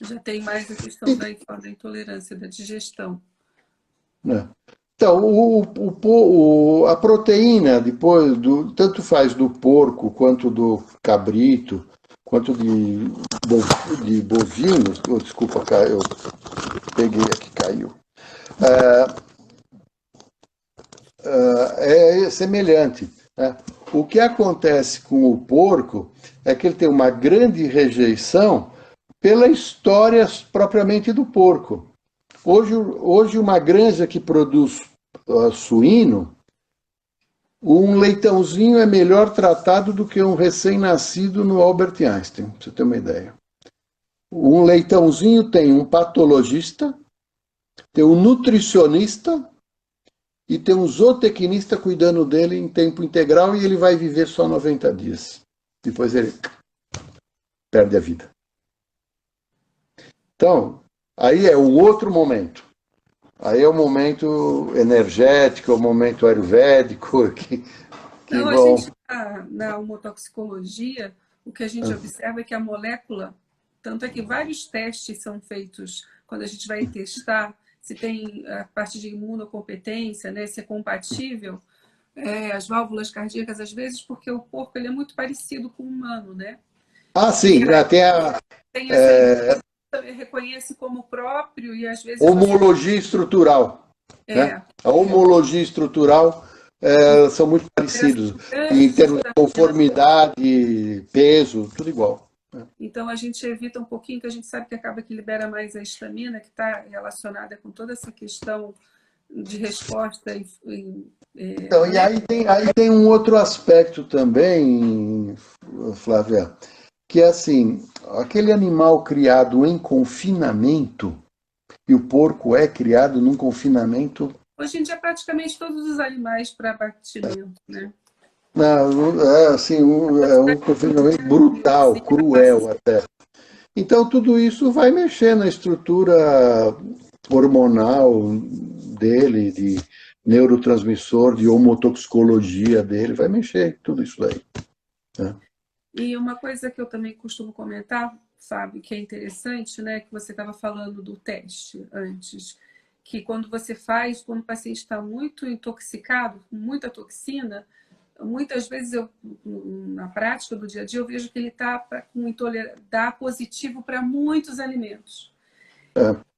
já tem mais a questão da intolerância, da digestão. É. Então, a proteína, depois, tanto faz do porco, quanto do cabrito, quanto de bovinos, desculpa, eu peguei aqui, caiu. É semelhante, né? O que acontece com o porco é que ele tem uma grande rejeição pela história propriamente do porco. Hoje uma granja que produz suíno, um leitãozinho é melhor tratado do que um recém-nascido no Albert Einstein, pra você ter uma ideia. Um leitãozinho tem um patologista, tem um nutricionista e tem um zootecnista cuidando dele em tempo integral e ele vai viver só 90 dias. Depois ele perde a vida. Então, aí é um outro momento. Aí é o momento energético, é o momento ayurvédico que Não, a vão... gente, na homotoxicologia, o que a gente observa é que a molécula, tanto é que vários testes são feitos quando a gente vai testar se tem a parte de imunocompetência, né, se é compatível, as válvulas cardíacas, às vezes, porque o porco ele é muito parecido com o humano, né? Ah, sim, Tem essa reconhece como próprio e às vezes homologia estrutural. Né? A homologia estrutural são muito parecidos. Em termos de conformidade, peso, tudo igual. Então a gente evita um pouquinho, que a gente sabe que acaba que libera mais a histamina, que está relacionada com toda essa questão de resposta. Então, e aí tem um outro aspecto também, Flávia, que é assim, aquele animal criado em confinamento, e o porco é criado num confinamento... Hoje em dia, praticamente todos os animais para abatimento, né? Não, assim, é um confinamento brutal, cruel até. Então, tudo isso vai mexer na estrutura hormonal dele, de neurotransmissor, de homotoxicologia dele, vai mexer em tudo isso daí. Né? E uma coisa que eu também costumo comentar, Fábio, que é interessante, né, que você estava falando do teste antes, que quando você faz, quando o paciente está muito intoxicado, com muita toxina, muitas vezes, na prática do dia a dia, eu vejo que ele está com dá positivo para muitos alimentos.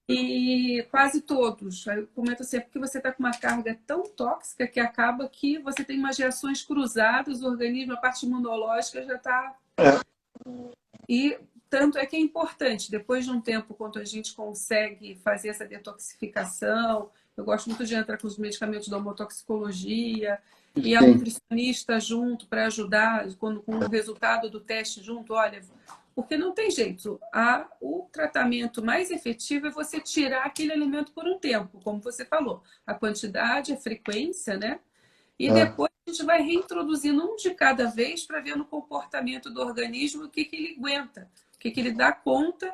E quase todos. Eu comento sempre que você está com uma carga tão tóxica que acaba que você tem umas reações cruzadas, o organismo, a parte imunológica já está... E tanto é que é importante, depois de um tempo, quando a gente consegue fazer essa detoxificação, eu gosto muito de entrar com os medicamentos da homotoxicologia, e a nutricionista junto para ajudar, com o resultado do teste junto, olha, porque não tem jeito. O tratamento mais efetivo é você tirar aquele alimento por um tempo, como você falou, a quantidade, a frequência, né? E depois a gente vai reintroduzindo um de cada vez para ver no comportamento do organismo o que ele aguenta, o que ele dá conta.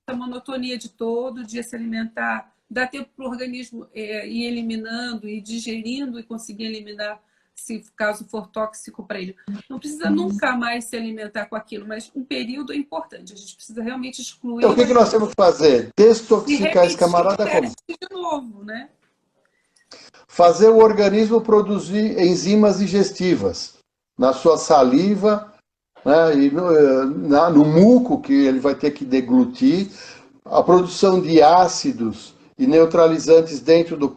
A monotonia de todo dia se alimentar, dá tempo para o organismo ir eliminando, ir digerindo e conseguir eliminar, se caso for tóxico para ele. Não precisa nunca mais se alimentar com aquilo, mas um período é importante. A gente precisa realmente excluir. Então, o que nós temos que fazer? Destoxicar esse camarada como? De novo, né? Fazer o organismo produzir enzimas digestivas na sua saliva, né, e no muco que ele vai ter que deglutir, a produção de ácidos e neutralizantes dentro do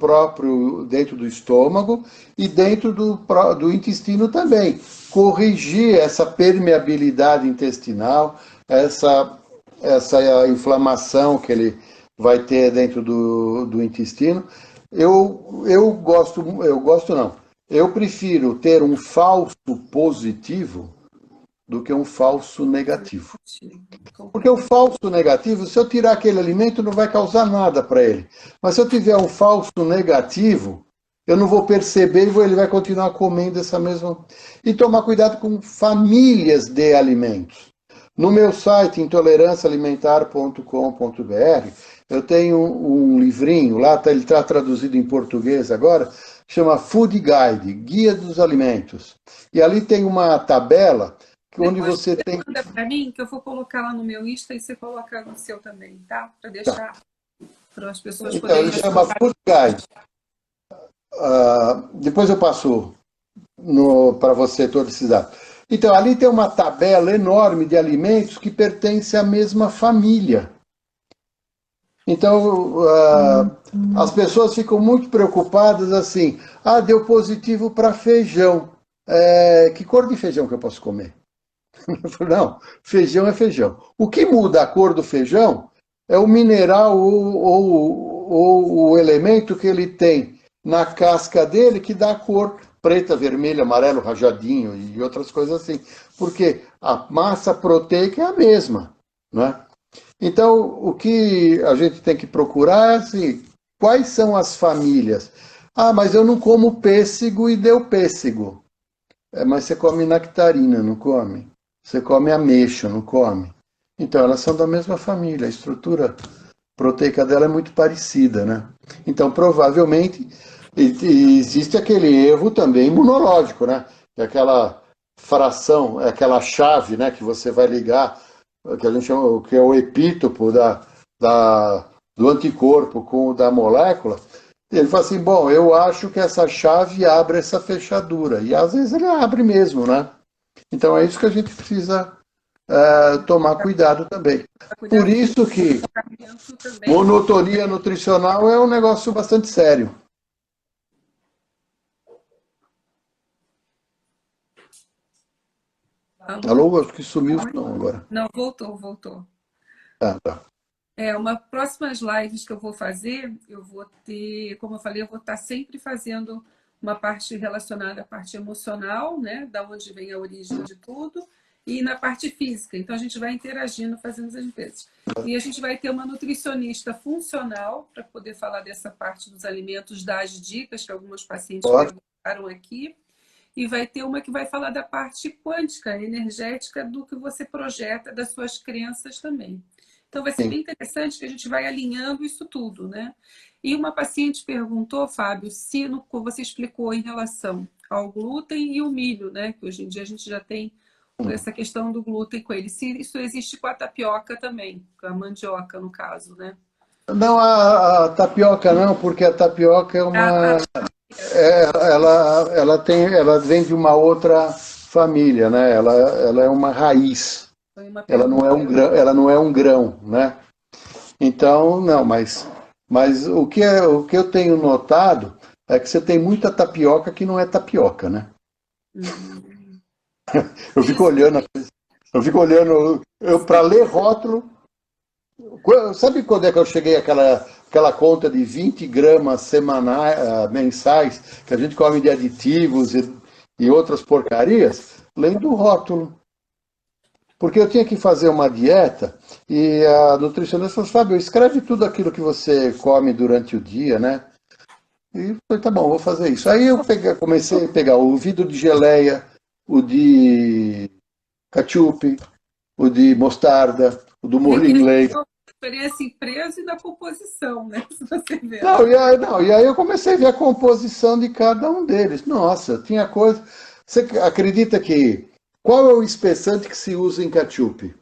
estômago e dentro do intestino também. Corrigir essa permeabilidade intestinal, essa inflamação que ele vai ter dentro do intestino. Eu prefiro ter um falso positivo do que um falso negativo. Porque o falso negativo, se eu tirar aquele alimento, não vai causar nada para ele. Mas se eu tiver um falso negativo, eu não vou perceber e ele vai continuar comendo essa mesma... E tomar cuidado com famílias de alimentos. No meu site, intoleranciaalimentar.com.br, eu tenho um livrinho, lá ele está traduzido em português agora, chama Food Guide, Guia dos Alimentos. E ali tem uma tabela onde você tem... Manda para mim, que eu vou colocar lá no meu Insta e você coloca no seu também, tá? Para deixar para as pessoas poderem... Ele chama Food Guide. Depois eu passo para você todos esses dados. Então, ali tem uma tabela enorme de alimentos que pertencem à mesma família. Então, as pessoas ficam muito preocupadas assim, deu positivo para feijão. Que cor de feijão que eu posso comer? Não, feijão é feijão. O que muda a cor do feijão é o mineral ou o elemento que ele tem na casca dele que dá a cor preta, vermelha, amarelo, rajadinho e outras coisas assim. Porque a massa proteica é a mesma, né? Então, o que a gente tem que procurar é assim, quais são as famílias? Mas eu não como pêssego e deu pêssego. Mas você come nectarina, não come? Você come ameixa, não come? Então, elas são da mesma família, a estrutura proteica dela é muito parecida, né? Então, provavelmente, existe aquele erro também imunológico, né? Que é aquela fração, é aquela chave, né, que você vai ligar, que a gente chama, que é o epítopo do anticorpo com o da molécula. Ele fala assim, bom, eu acho que essa chave abre essa fechadura. E às vezes ele abre mesmo, né? Então é isso que a gente precisa tomar cuidado também. Por isso que monotonia nutricional é um negócio bastante sério. Alô? Acho que sumiu o som agora. Não, voltou. Tá. Uma próximas lives que eu vou fazer, eu vou ter, como eu falei, eu vou estar sempre fazendo uma parte relacionada à parte emocional, né, da onde vem a origem de tudo, e na parte física. Então a gente vai interagindo, fazendo as vezes. E a gente vai ter uma nutricionista funcional para poder falar dessa parte dos alimentos, dar as dicas que alguns pacientes perguntaram aqui. E vai ter uma que vai falar da parte quântica, energética, do que você projeta, das suas crenças também. Então, vai ser bem interessante que a gente vai alinhando isso tudo, né? E uma paciente perguntou, Fábio, se você explicou em relação ao glúten e o milho, né? Que hoje em dia a gente já tem essa questão do glúten com ele. Se isso existe com a tapioca também, com a mandioca, no caso, né? Não, a tapioca não, porque a tapioca é uma... ela vem de uma outra família, né? Ela é uma raiz. Foi uma Ela não pergunta. é um grão, ela não é um grão, né? Então, não, mas o que eu tenho notado é que você tem muita tapioca que não é tapioca, né? Uhum. Eu fico Isso, olhando, eu fico olhando, eu para ler rótulo. Sabe quando é que eu cheguei àquela conta de 20 gramas semanais, mensais, que a gente come de aditivos e outras porcarias? Lendo o rótulo. Porque eu tinha que fazer uma dieta e a nutricionista falou, Fábio, escreve tudo aquilo que você come durante o dia, né? E falei, tá bom, vou fazer isso. Aí eu comecei a pegar o vidro de geleia, o de ketchup, o de mostarda, o do vê molho que ele inglês. tem uma diferença em preço e na composição, né? Se você ver lá. Não, e aí eu comecei a ver a composição de cada um deles. Nossa, tinha coisa. Você acredita que. Qual é o espessante que se usa em ketchup?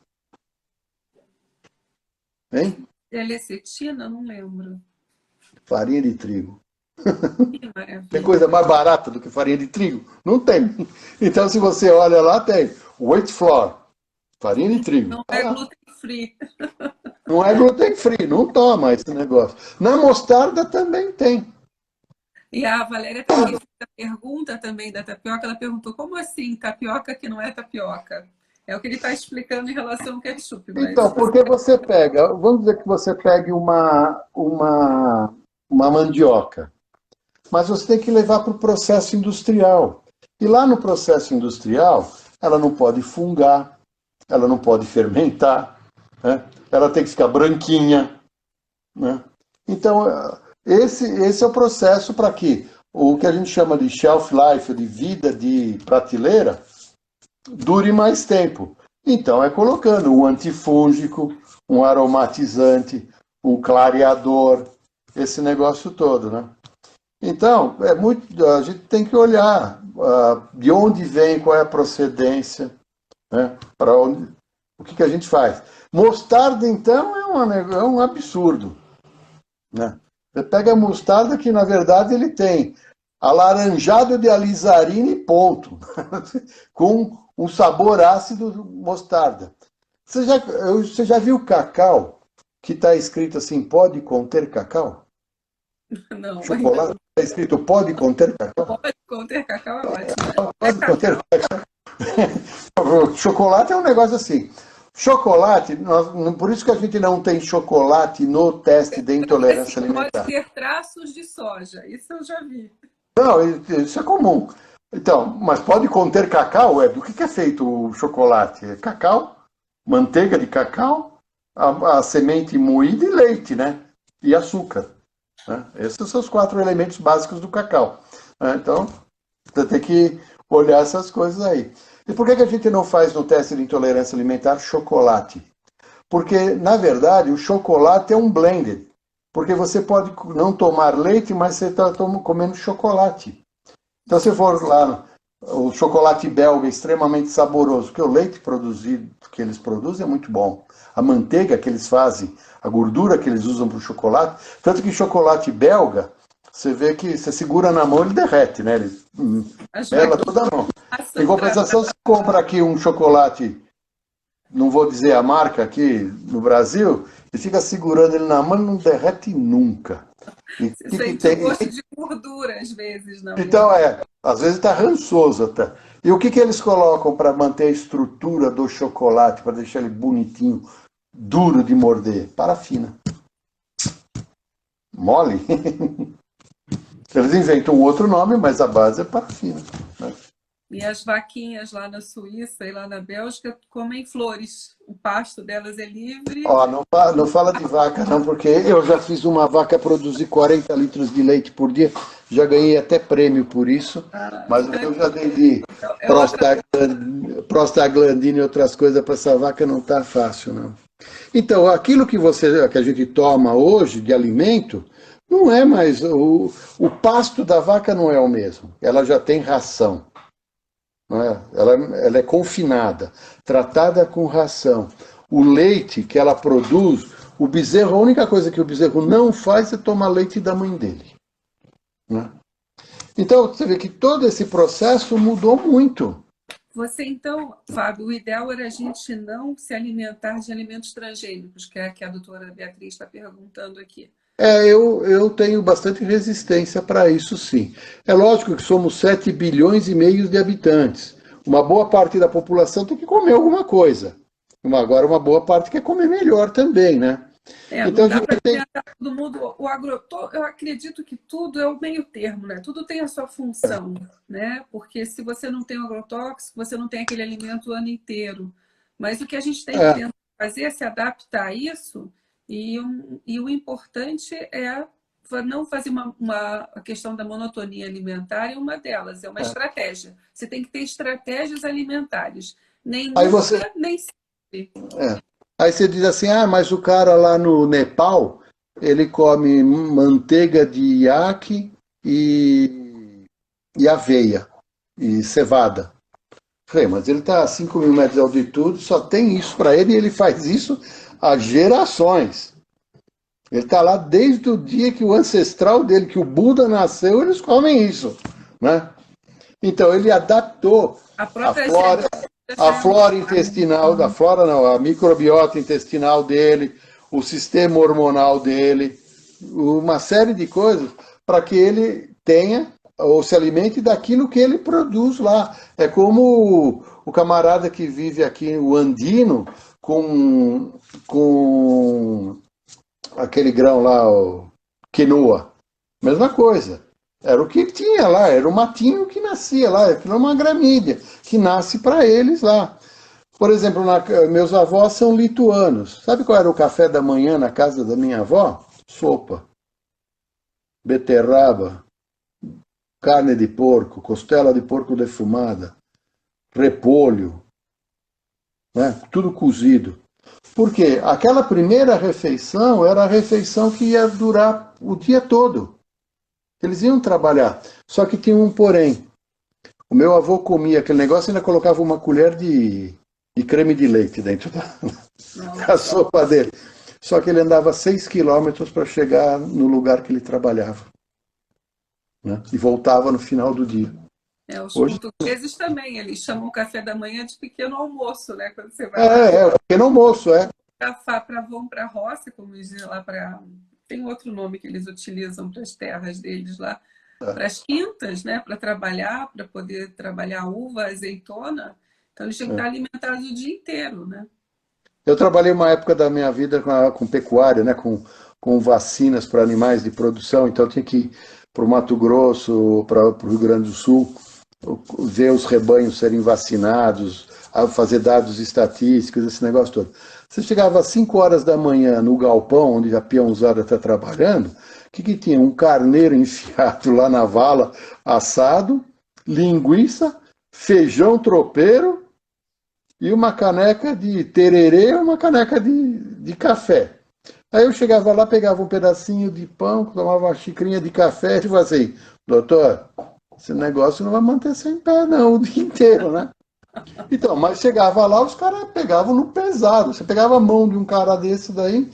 Hein? L-acetina, não lembro. Farinha de trigo. Que Tem maravilha. coisa mais barata do que farinha de trigo? Não tem. Então, se você olha lá, tem wheat flour, farinha de trigo. Não Tá é lá. gluten free. Não é gluten free, não toma esse negócio. Na mostarda também tem. E a Valéria também fez a pergunta também da tapioca. Ela perguntou, como assim tapioca que não é tapioca? É o que ele está explicando em relação ao ketchup, mas Então, porque você pega, vamos dizer que você pegue uma mandioca, mas você tem que levar para o processo industrial. E lá no processo industrial, ela não pode fungar, ela não pode fermentar, né? Ela tem que ficar branquinha, né? Então, esse é o processo para que o que a gente chama de shelf life, de vida de prateleira, dure mais tempo. Então, é colocando um antifúngico, um aromatizante, um clareador, esse negócio todo, né? Então, a gente tem que olhar de onde vem, qual é a procedência, né? Para onde, o que a gente faz. Mostarda, então, é um absurdo, né? Você pega a mostarda que, na verdade, ele tem alaranjado de alizarina e ponto, com um sabor ácido mostarda. Você já viu cacau que está escrito assim, pode conter cacau? não, ainda Chocolate está escrito pode conter cacau? pode conter cacau, é ótimo. É Pode conter. cacau. Chocolate é um negócio assim. Chocolate, por isso que a gente não tem chocolate no teste de Assim, intolerância pode alimentar. ter traços de soja, isso eu já vi. Não, isso é comum. Então, mas pode conter cacau? Do que é feito o chocolate? É cacau, manteiga de cacau, a semente moída e leite, né? E açúcar. Né? Esses são os 4 elementos básicos do cacau. Né? Então, você tem que olhar essas coisas aí. E por que a gente não faz no teste de intolerância alimentar chocolate? Porque, na verdade, o chocolate é um blended. Porque você pode não tomar leite, mas você está comendo chocolate. Então, se for lá, o chocolate belga é extremamente saboroso, porque o leite produzido que eles produzem é muito bom. A manteiga que eles fazem, a gordura que eles usam para o chocolate. Tanto que chocolate belga, você vê que você segura na mão, ele derrete, né? Ele As mela vaquinhas toda a mão. Em passam para. compensação, você compra aqui um chocolate, não vou dizer a marca aqui no Brasil, e fica segurando ele na mão e não derrete nunca. E o Você que, que sente o tem? gosto de gordura às vezes na Então, boca. às vezes está rançoso até. E o que, que eles colocam para manter a estrutura do chocolate, para deixar ele bonitinho, duro de morder? Parafina. Mole? Eles inventam um outro nome, mas a base é parafina. Né? E as vaquinhas lá na Suíça e lá na Bélgica comem flores. O pasto delas é livre. Ó, não fala de vaca não, porque eu já fiz uma vaca produzir 40 litros de leite por dia, já ganhei até prêmio por isso, Ah, mas eu já dei de é outra. prostaglandina e outras coisas para essa vaca, não tá fácil, não. Então, aquilo que a gente toma hoje de alimento, não é mais, o pasto da vaca não é o mesmo, ela já tem ração, não é? Ela é confinada, tratada com ração. O leite que ela produz, o bezerro, a única coisa que o bezerro não faz é tomar leite da mãe dele. Né? Então, você vê que todo esse processo mudou muito. Você, então, Fábio, o ideal era a gente não se alimentar de alimentos transgênicos, que é que a doutora Beatriz está perguntando aqui. Eu tenho bastante resistência para isso, sim. É lógico que somos 7,5 bilhões de habitantes. Uma boa parte da população tem que comer alguma coisa. Agora, uma boa parte quer comer melhor também, né? Então, Não a dá gente para tem. alimentar todo mundo. Eu acredito que tudo é o meio termo, né? Tudo tem a sua função, né? Porque se você não tem o agrotóxico, você não tem aquele alimento o ano inteiro. Mas o que a gente tem que É, tentar fazer é se adaptar a isso, e o importante é não fazer a questão da monotonia alimentar é uma delas, é uma é. estratégia. Você tem que ter estratégias alimentares. Nem Aí você, nunca, nem sempre. é. Aí você diz assim, ah, mas o cara lá no Nepal, ele come manteiga de iaque e aveia e cevada. Falei, mas ele está a 5.000 metros de altitude, só tem isso para ele e ele faz isso há gerações. Ele está lá desde o dia que o ancestral dele, que o Buda nasceu, eles comem isso, né? Então ele adaptou A a própria flora, genética a já é um. flora intestinal, da flora não, a microbiota intestinal dele, o sistema hormonal dele, uma série de coisas para que ele tenha ou se alimente daquilo que ele produz lá. É como o camarada que vive aqui, o andino, com aquele grão lá, o quinoa. Mesma coisa. Era o que tinha lá, era o matinho que nascia lá, aquilo é uma gramínea que nasce para eles lá. Por exemplo, meus avós são lituanos. Sabe qual era o café da manhã na casa da minha avó? Sopa, beterraba, carne de porco, costela de porco defumada, repolho, né? Tudo cozido. Porque aquela primeira refeição era a refeição que ia durar o dia todo. Eles iam trabalhar. Só que tinha um porém. O meu avô comia aquele negócio e ainda colocava uma colher de creme de leite dentro da Nossa, sopa dele. Só que ele andava 6 quilômetros para chegar no lugar que ele trabalhava. Né? E voltava no final do dia. os Hoje portugueses também, eles chamam o café da manhã de pequeno almoço, né? Quando você vai lá o pequeno almoço, é. vão para a roça, como dizem lá para. Tem outro nome que eles utilizam para as terras deles lá, para as quintas, né? Para trabalhar, para poder trabalhar uva, azeitona. Então eles tinham que estar alimentados o dia inteiro, né? Eu trabalhei uma época da minha vida com pecuária, né, com vacinas para animais de produção, então eu tinha que ir para o Mato Grosso, para o Rio Grande do Sul, ver os rebanhos serem vacinados, fazer dados estatísticos, esse negócio todo. Você chegava às 5 horas da manhã no galpão, onde a peãozada está trabalhando, o que tinha? Um carneiro enfiado lá na vala, assado, linguiça, feijão tropeiro, e uma caneca de tererê e uma caneca de café. Aí eu chegava lá, pegava um pedacinho de pão, tomava uma xicrinha de café e falava assim, doutor, esse negócio não vai manter sem pé não o dia inteiro, né? Então, mas chegava lá, os caras pegavam no pesado. Você pegava a mão de um cara desse daí,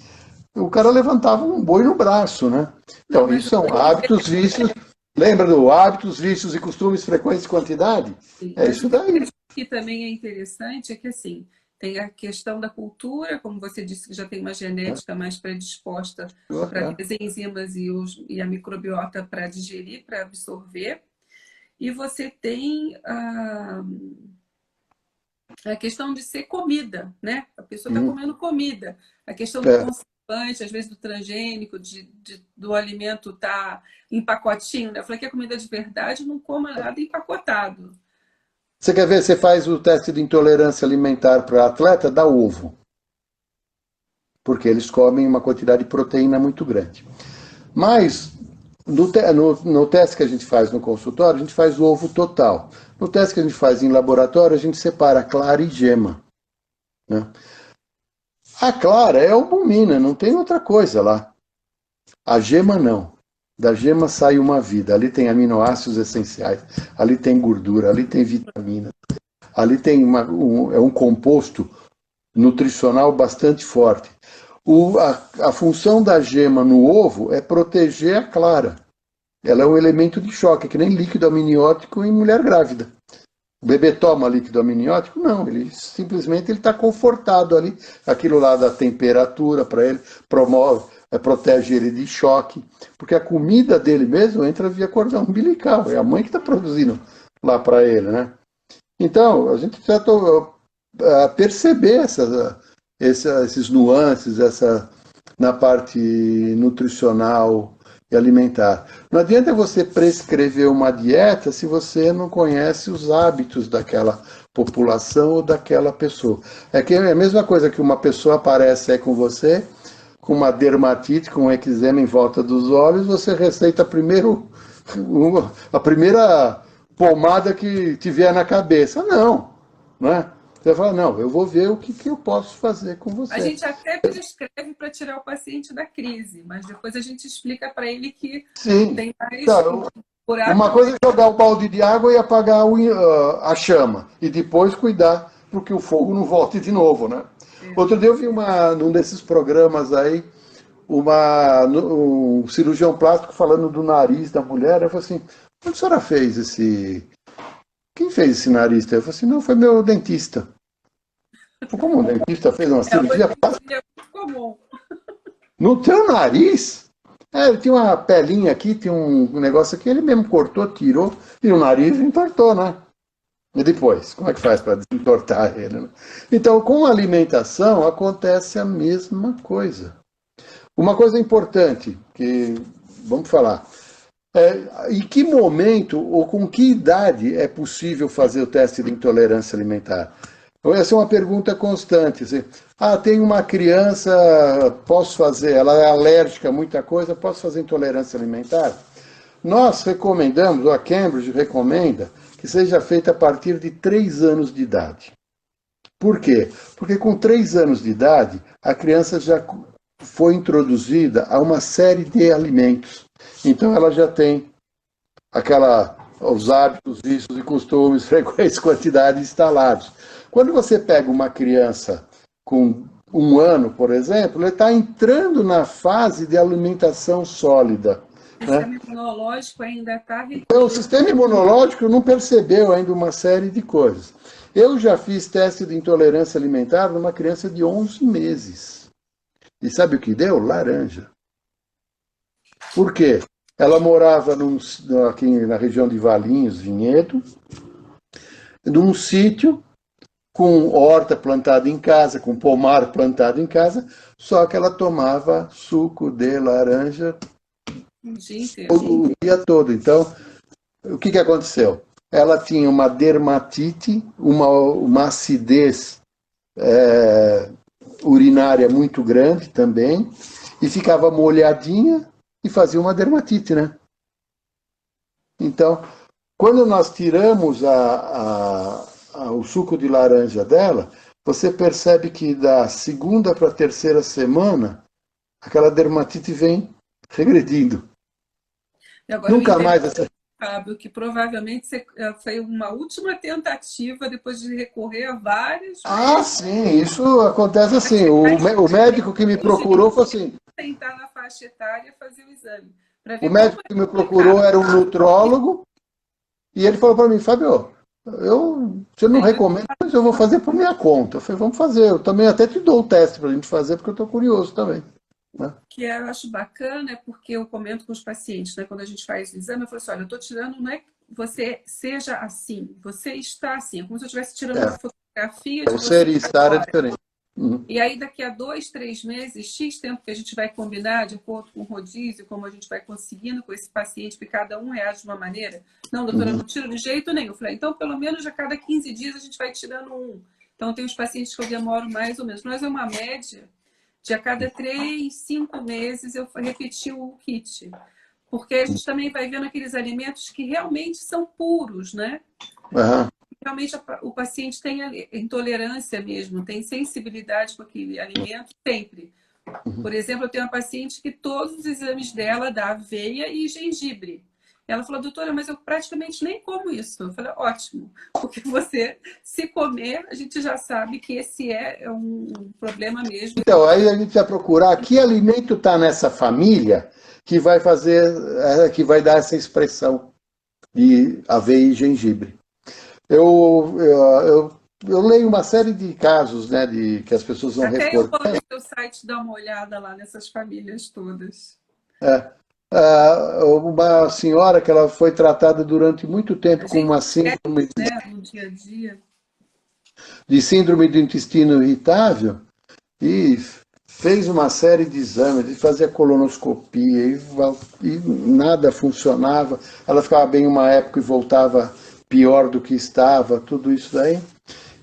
o cara levantava um boi no braço, né? Não, Então, mas isso são hábitos, vícios. Lembra do hábitos, vícios e costumes, frequência e quantidade? É mas isso o que eu daí. acho que também é interessante é que, assim, tem a questão da cultura, como você disse, que já tem uma genética mais predisposta para É. ter as enzimas e a microbiota para digerir, para absorver. E você tem a questão de ser comida, né? A pessoa está comendo comida. A questão do É. conservante, às vezes do transgênico, do alimento estar em pacotinho, né? Eu falei que a comida de verdade não coma nada empacotado. Você quer ver? Você faz o teste de intolerância alimentar para atleta, dá ovo. Porque eles comem uma quantidade de proteína muito grande. Mas, no teste que a gente faz no consultório, a gente faz o ovo total. No teste que a gente faz em laboratório, a gente separa clara e gema. Né? A clara é albumina, não tem outra coisa lá. A gema não. Da gema sai uma vida. Ali tem aminoácidos essenciais, ali tem gordura, ali tem vitamina, ali tem é um composto nutricional bastante forte. A função da gema no ovo é proteger a clara. Ela é um elemento de choque, que nem líquido amniótico em mulher grávida. O bebê toma líquido amniótico? Não, ele simplesmente está confortado ali. Aquilo lá dá temperatura para ele, promove, protege ele de choque, porque a comida dele mesmo entra via cordão umbilical, é a mãe que está produzindo lá para ele, né? Então, a gente precisa perceber esses nuances, na parte nutricional e alimentar. Não adianta você prescrever uma dieta se você não conhece os hábitos daquela população ou daquela pessoa. É que é a mesma coisa que uma pessoa aparece aí com você, com uma dermatite, com um eczema em volta dos olhos, você receita primeiro a primeira pomada que tiver na cabeça. Não, né? Você fala, não, eu vou ver o que eu posso fazer com A você. gente até prescreve para tirar o paciente da crise, mas depois a gente explica para ele que Sim. tem mais Então, uma buraco. coisa é jogar o balde de água e apagar a chama, e depois cuidar para que o fogo não volte de novo, né? Outro dia eu vi num desses programas aí, um cirurgião plástico falando do nariz da mulher. Eu falei assim, onde a senhora fez esse... Quem fez esse nariz? Eu falei assim, não, foi meu dentista. Eu falei, como um dentista fez uma Hoje cirurgia em dia é muito comum. no teu nariz? É, ele tinha uma pelinha aqui, tinha um negócio aqui, ele mesmo cortou, tirou, e o nariz entortou, né? E depois, como é que faz para desentortar ele? Né? Então, com a alimentação acontece a mesma coisa. Uma coisa importante, que vamos falar, em que momento ou com que idade é possível fazer o teste de intolerância alimentar? Então, essa é uma pergunta constante. Assim, tem uma criança, posso fazer, ela é alérgica a muita coisa, posso fazer intolerância alimentar? Nós recomendamos, ou a Cambridge recomenda, que seja feita a partir de 3 anos de idade. Por quê? Porque com 3 anos de idade, a criança já foi introduzida a uma série de alimentos. Então ela já tem os hábitos, vícios e costumes, frequentes, quantidades instalados. Quando você pega uma criança com 1 ano, por exemplo, ele está entrando na fase de alimentação sólida. O Né? sistema imunológico ainda está. Então, o sistema imunológico não percebeu ainda uma série de coisas. Eu já fiz teste de intolerância alimentar numa criança de 11 meses. E sabe o que deu? Laranja. Por quê? Ela morava aqui na região de Valinhos, Vinhedo, num sítio com horta plantada em casa, com pomar plantado em casa, só que ela tomava suco de laranja Um dia inteiro. o dia todo. Então, o que aconteceu? Ela tinha uma dermatite, uma acidez urinária muito grande também, e ficava molhadinha e fazia uma dermatite, né? Então, quando nós tiramos o suco de laranja dela, você percebe que da segunda para a terceira semana, aquela dermatite vem regredindo. E agora Nunca mais essa... Fábio, que provavelmente foi uma última tentativa depois de recorrer a várias sim, isso acontece assim. O médico que me procurou foi assim. Tentar na faixa etária fazer o exame. O médico que me procurou era um nutrólogo e ele falou para mim, Fábio, você não recomenda, mas eu vou fazer por minha conta. Eu falei, vamos fazer. Eu também até te dou o teste para a gente fazer, porque eu estou curioso também. Né? Que eu acho bacana, é porque eu comento com os pacientes, né, quando a gente faz o exame, eu falo assim, olha, eu estou tirando, não é que você seja assim, você está assim, é como se eu estivesse tirando uma fotografia de você. O ser e estar é diferente. E aí, daqui a 2, 3 meses, X tempo que a gente vai combinar, de acordo com o rodízio, como a gente vai conseguindo com esse paciente, que cada um reage de uma maneira. Não, doutora, não tiro de jeito nenhum. Eu falei, então, pelo menos a cada 15 dias a gente vai tirando um. Então, tem os pacientes que eu demoro mais ou menos. Nós é uma média de a cada 3, 5 meses eu repetir o kit. Porque a gente também vai vendo aqueles alimentos que realmente são puros, né? Uhum. Realmente o paciente tem intolerância mesmo, tem sensibilidade com aquele alimento sempre. Por exemplo, eu tenho uma paciente que todos os exames dela dá aveia e gengibre. Ela falou, doutora, mas eu praticamente nem como isso. Eu falei, ótimo, porque você, se comer, a gente já sabe que esse é um problema mesmo. Então, aí a gente vai procurar que alimento está nessa família que vai fazer, que vai dar essa expressão de aveia e gengibre. Eu leio uma série de casos, né, de que as pessoas vão Até eu vou reportar. no seu site dar uma olhada lá nessas famílias todas. É, uma senhora que ela foi tratada durante muito A tempo com gente uma esquece, síndrome né, no dia a dia. de síndrome do intestino irritável e fez uma série de exames, de fazia colonoscopia e nada funcionava. Ela ficava bem uma época e voltava pior do que estava, tudo isso daí.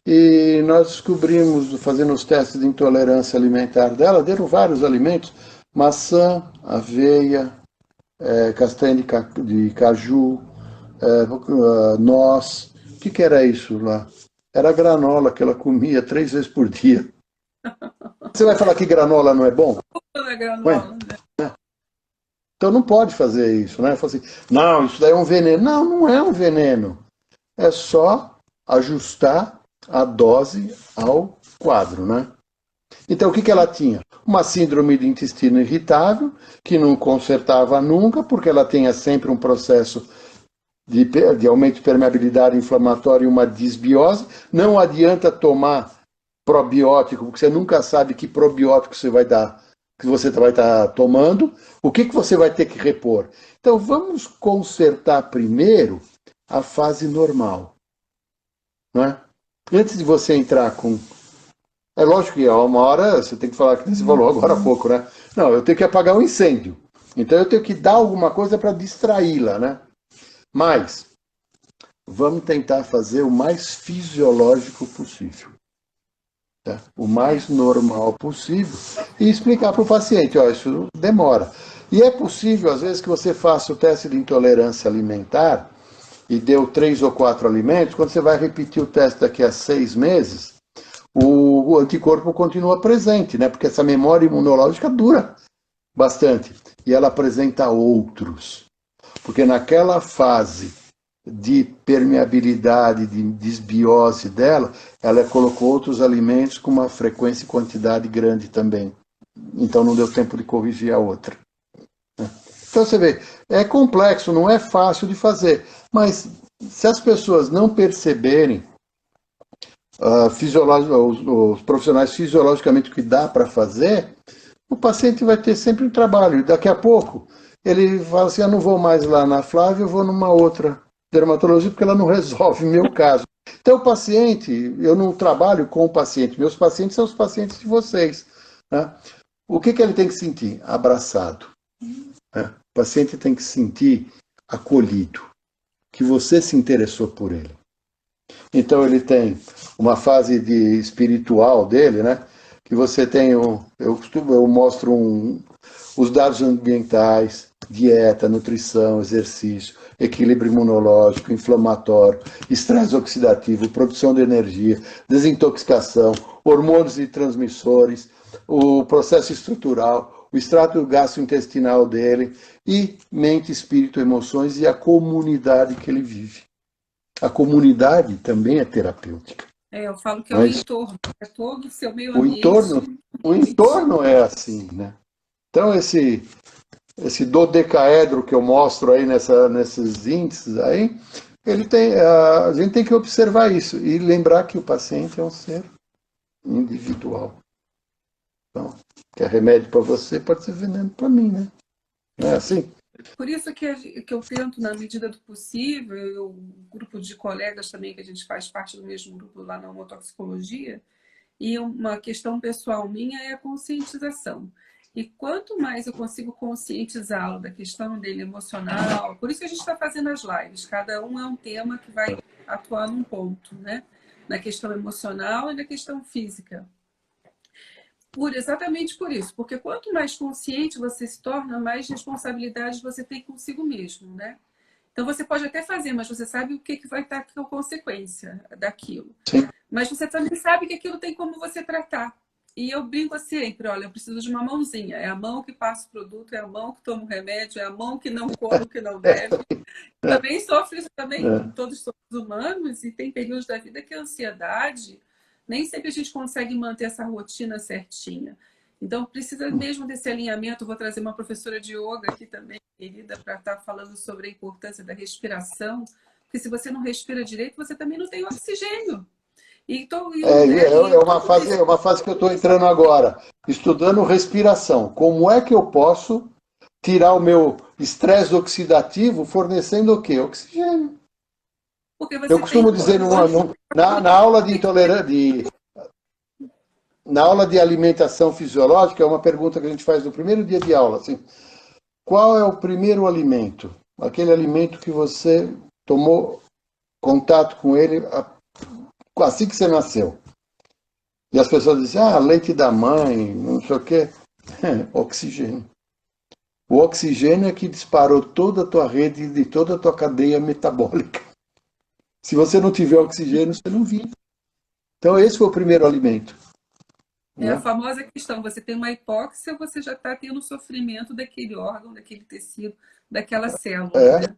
E nós descobrimos, fazendo os testes de intolerância alimentar dela, deram vários alimentos, maçã, aveia, castanha de caju, noz. O que era isso lá? Era granola que ela comia 3 vezes por dia. Você vai falar que granola não é bom? Toda a Ué, granola, né? então não pode fazer isso, né? Fala assim, não, isso daí é um veneno. Não, não é um veneno. É só ajustar a dose ao quadro, né? Então, o que ela tinha? Uma síndrome de intestino irritável, que não consertava nunca, porque ela tinha sempre um processo de aumento de permeabilidade inflamatória e uma disbiose. Não adianta tomar probiótico, porque você nunca sabe que probiótico você vai dar, que você vai estar tomando. O que você vai ter que repor? Então, vamos consertar primeiro a fase normal, não é? Antes de você entrar com... É lógico que a uma hora você tem que falar que você falou agora há pouco, né? Não, eu tenho que apagar um incêndio. Então eu tenho que dar alguma coisa para distraí-la, né? Mas vamos tentar fazer o mais fisiológico possível, tá? O mais normal possível e explicar para o paciente, ó, isso demora. E é possível, às vezes, que você faça o teste de intolerância alimentar e deu 3 ou 4 alimentos, quando você vai repetir o teste daqui a 6 meses, o anticorpo continua presente, né? Porque essa memória imunológica dura bastante. E ela apresenta outros. Porque naquela fase de permeabilidade, de desbiose dela, ela colocou outros alimentos com uma frequência e quantidade grande também. Então não deu tempo de corrigir a outra. Então você vê, é complexo, não é fácil de fazer. Mas se as pessoas não perceberem os profissionais fisiologicamente o que dá para fazer, o paciente vai ter sempre um trabalho. Daqui a pouco, ele fala assim, eu não vou mais lá na Flávia, eu vou numa outra dermatologia, porque ela não resolve o meu caso. Então, o paciente, eu não trabalho com o paciente, meus pacientes são os pacientes de vocês. Né? O que ele tem que sentir? Abraçado. Né? O paciente tem que sentir acolhido, que você se interessou por ele. Então ele tem uma fase de espiritual dele, né? Que você tem, eu mostro os dados ambientais, dieta, nutrição, exercício, equilíbrio imunológico, inflamatório, estresse oxidativo, produção de energia, desintoxicação, hormônios e transmissores, o processo estrutural, o extrato gastrointestinal dele e mente, espírito, emoções e a comunidade que ele vive. A comunidade também é terapêutica. Eu falo que é o Mas entorno, é todo o seu meio o ambiente. entorno, o entorno é assim, né? Então esse dodecaedro que eu mostro aí nesses índices aí, a gente tem que observar isso e lembrar que o paciente é um ser individual. Então, quer remédio para você, pode ser veneno para mim, né? Não é assim? Por isso que eu tento, na medida do possível, um grupo de colegas também, que a gente faz parte do mesmo grupo lá na homotoxicologia, e uma questão pessoal minha é a conscientização. E quanto mais eu consigo conscientizá-lo da questão dele emocional, por isso que a gente está fazendo as lives, cada um é um tema que vai atuar num ponto, né? Na questão emocional e na questão física. Exatamente por isso, porque quanto mais consciente você se torna, mais responsabilidade você tem consigo mesmo, né? Então você pode até fazer, mas você sabe o que vai estar como consequência daquilo. Sim. Mas você também sabe que aquilo tem como você tratar. E eu brinco sempre, olha, eu preciso de uma mãozinha. É a mão que passa o produto, é a mão que toma o remédio, é a mão que não come o que não deve. Também sofre isso também, É. todos somos humanos e tem períodos da vida que a ansiedade, nem sempre a gente consegue manter essa rotina certinha. Então, precisa mesmo desse alinhamento. Vou trazer uma professora de yoga aqui também, querida, para estar falando sobre a importância da respiração, porque se você não respira direito, você também não tem oxigênio. Então, né, É uma fase que eu estou entrando agora, estudando respiração. Como é que eu posso tirar o meu estresse oxidativo fornecendo o quê? Oxigênio. porque Eu você tem costumo dizer na aula de intolerância, na aula de alimentação fisiológica, é uma pergunta que a gente faz no primeiro dia de aula, assim, qual é o primeiro alimento? Aquele alimento que você tomou contato com ele assim que você nasceu. E as pessoas dizem, leite da mãe, não sei o quê. Oxigênio. O oxigênio é que disparou toda a tua rede e toda a tua cadeia metabólica. Se você não tiver oxigênio, você não vive. Então esse foi o primeiro alimento. é a Né? famosa questão, você tem uma hipóxia, você já está tendo sofrimento daquele órgão, daquele tecido, daquela célula, É, né?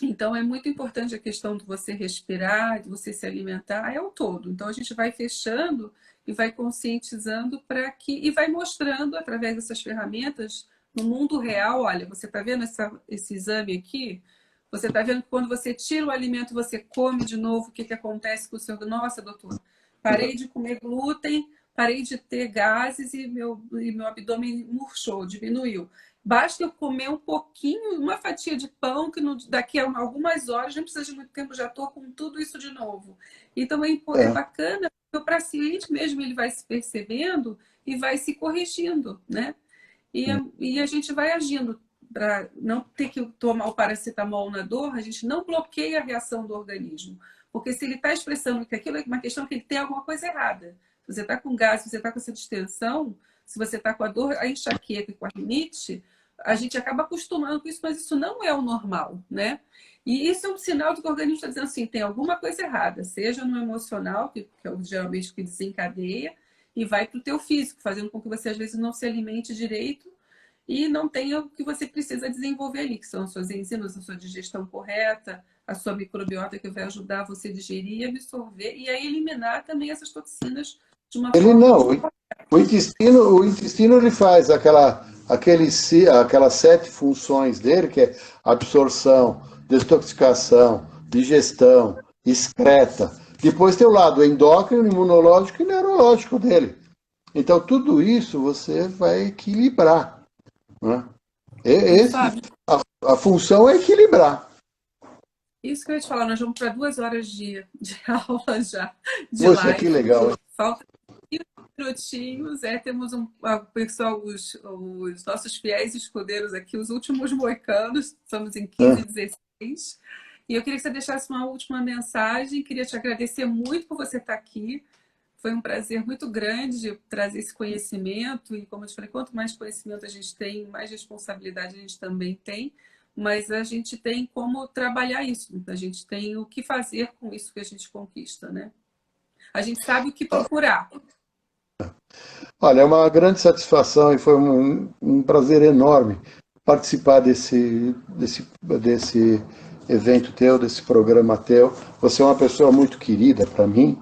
Então, é muito importante a questão de você respirar, de você se alimentar, é o todo. Então, a gente vai fechando e vai conscientizando para que. E vai mostrando, através dessas ferramentas, no mundo real: olha, você está vendo esse exame aqui? Você está vendo que quando você tira o alimento, você come de novo, o que acontece com o seu. Nossa, doutor, parei de comer glúten, parei de ter gases e meu abdômen murchou, diminuiu. Basta eu comer um pouquinho, uma fatia de pão, que daqui a algumas horas, não precisa de muito tempo, já estou com tudo isso de novo. Então é é. bacana, porque o paciente mesmo ele vai se percebendo e vai se corrigindo, né? E a gente vai agindo para não ter que tomar o paracetamol na dor, a gente não bloqueia a reação do organismo. Porque se ele está expressando que aquilo é uma questão que ele tem alguma coisa errada. Se você está com gás, se você está com essa distensão, se você está com a dor, a enxaqueca e com a rinite, a gente acaba acostumando com isso, mas isso não é o normal, né? E isso é um sinal de que o organismo está dizendo assim, tem alguma coisa errada, seja no emocional, que é geralmente o que desencadeia, e vai para o teu físico, fazendo com que você às vezes não se alimente direito e não tenha o que você precisa desenvolver ali, que são as suas enzimas, a sua digestão correta, a sua microbiota que vai ajudar você a digerir e absorver, e a eliminar também essas toxinas de uma Ele forma não. O intestino ele faz aquelas 7 funções dele, que é absorção, desintoxicação, digestão, excreta. Depois tem o lado endócrino, imunológico e neurológico dele. Então, tudo isso você vai equilibrar. Né? Fábio, A função é equilibrar. isso que eu ia te falar, nós vamos para 2 horas de aula já, de Poxa, que live. legal. Hein? Falta 15 minutinhos, temos pessoal, os nossos fiéis escudeiros aqui, os últimos moicanos, estamos em 15 e 16. E eu queria que você deixasse uma última mensagem, queria te agradecer muito por você estar aqui. Foi um prazer muito grande de trazer esse conhecimento e, como eu te falei, quanto mais conhecimento a gente tem, mais responsabilidade a gente também tem, mas a gente tem como trabalhar isso, a gente tem o que fazer com isso que a gente conquista, né? A gente sabe o que procurar. Olha, é uma grande satisfação e foi um prazer enorme participar desse evento teu, desse programa teu. Você é uma pessoa muito querida para mim.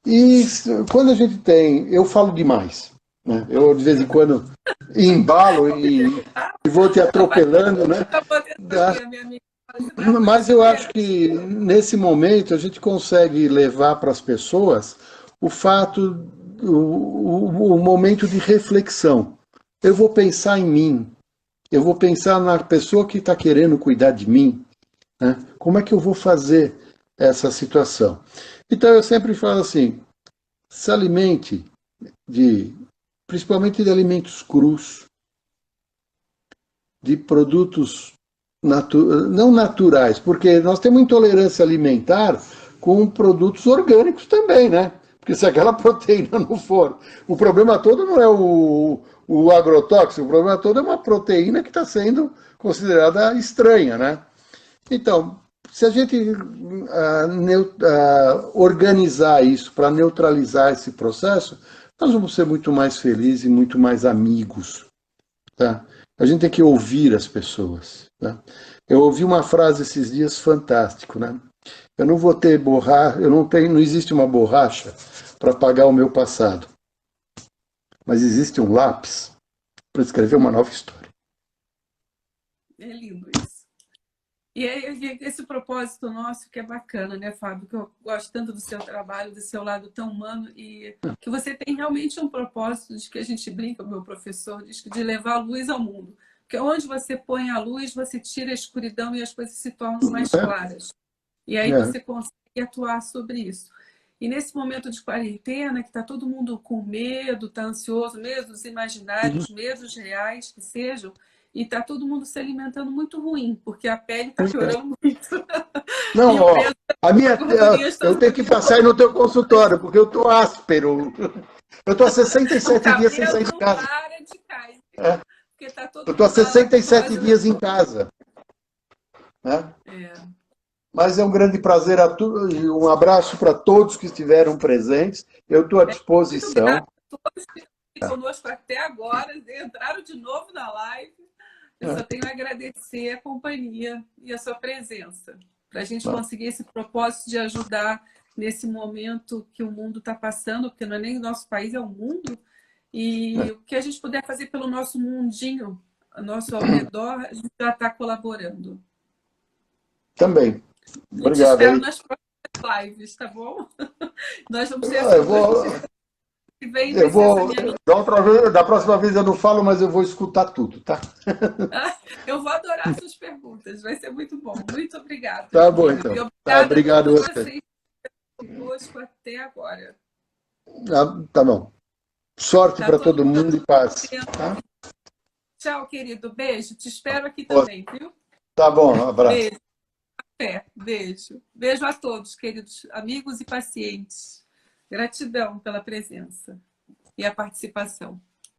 E quando a gente tem. Eu falo demais. Né? Eu, de vez em quando, embalo e vou te atropelando, né? A minha amiga fala assim, não, Mas eu acho que nesse momento a gente consegue levar para as pessoas o fato, o momento de reflexão. Eu vou pensar em mim, eu vou pensar na pessoa que está querendo cuidar de mim, né? Como é que eu vou fazer essa situação? Então eu sempre falo assim, se alimente principalmente de alimentos crus, de produtos não naturais, porque nós temos intolerância alimentar com produtos orgânicos também, né? Porque se aquela proteína não for. O problema todo não é o agrotóxico, o problema todo é uma proteína que está sendo considerada estranha, né? Então, se a gente organizar isso para neutralizar esse processo, nós vamos ser muito mais felizes e muito mais amigos. Tá? A gente tem que ouvir as pessoas. Tá? Eu ouvi uma frase esses dias fantástico, né? Eu não vou ter borracha, não existe uma borracha para apagar o meu passado, mas existe um lápis para escrever uma nova história. É lindo isso. E aí, esse propósito nosso que é bacana, né, Fábio? Que eu gosto tanto do seu trabalho, do seu lado tão humano e que você tem realmente um propósito de que a gente brinca, o meu professor diz que de levar a luz ao mundo. Porque onde você põe a luz, você tira a escuridão e as coisas se tornam mais claras. E aí É, você consegue atuar sobre isso. E nesse momento de quarentena, que está todo mundo com medo, está ansioso, medos imaginários, medos reais que sejam, e está todo mundo se alimentando muito ruim, porque a pele está piorando muito. não, E o ó, peso a minha, das gordurinhas estão eu tenho que passar aí no teu consultório, porque eu tô áspero. Eu tô há O 67 dias sem cabelo sair de não casa. para de cair, É, porque está eu todo tô há mundo na 67 lactose. dias em casa. Né? É. Mas é um grande prazer e um abraço para todos que estiveram presentes. Eu estou à Muito grata disposição. a todos que estão conosco até agora, entraram de novo na live. Eu só tenho a agradecer a companhia e a sua presença, para a gente conseguir esse propósito de ajudar nesse momento que o mundo está passando, porque não é nem o nosso país, é o mundo, e o que a gente puder fazer pelo nosso mundinho, nosso ao redor, a gente já está colaborando. Também. E te Obrigado espero aí. nas próximas lives, tá bom? Nós vamos ter Eu essas duas vou, disciplinas que vem, vai eu ser essa vou minha. da próxima vez eu não falo, mas eu vou escutar tudo, tá? Eu vou adorar suas perguntas, vai ser muito bom. Muito obrigada, Tá bom, querido. E então. Tá, obrigada a obrigado todos você. vocês que estão conosco até agora. Tá bom. Sorte Tá para todo todo mundo mundo e paz. atento. Tá? Tchau, querido. Beijo. Te espero aqui também, viu? Tá bom, um abraço. Beijo. Até. Beijo. Beijo a todos, queridos amigos e pacientes. Gratidão pela presença e a participação.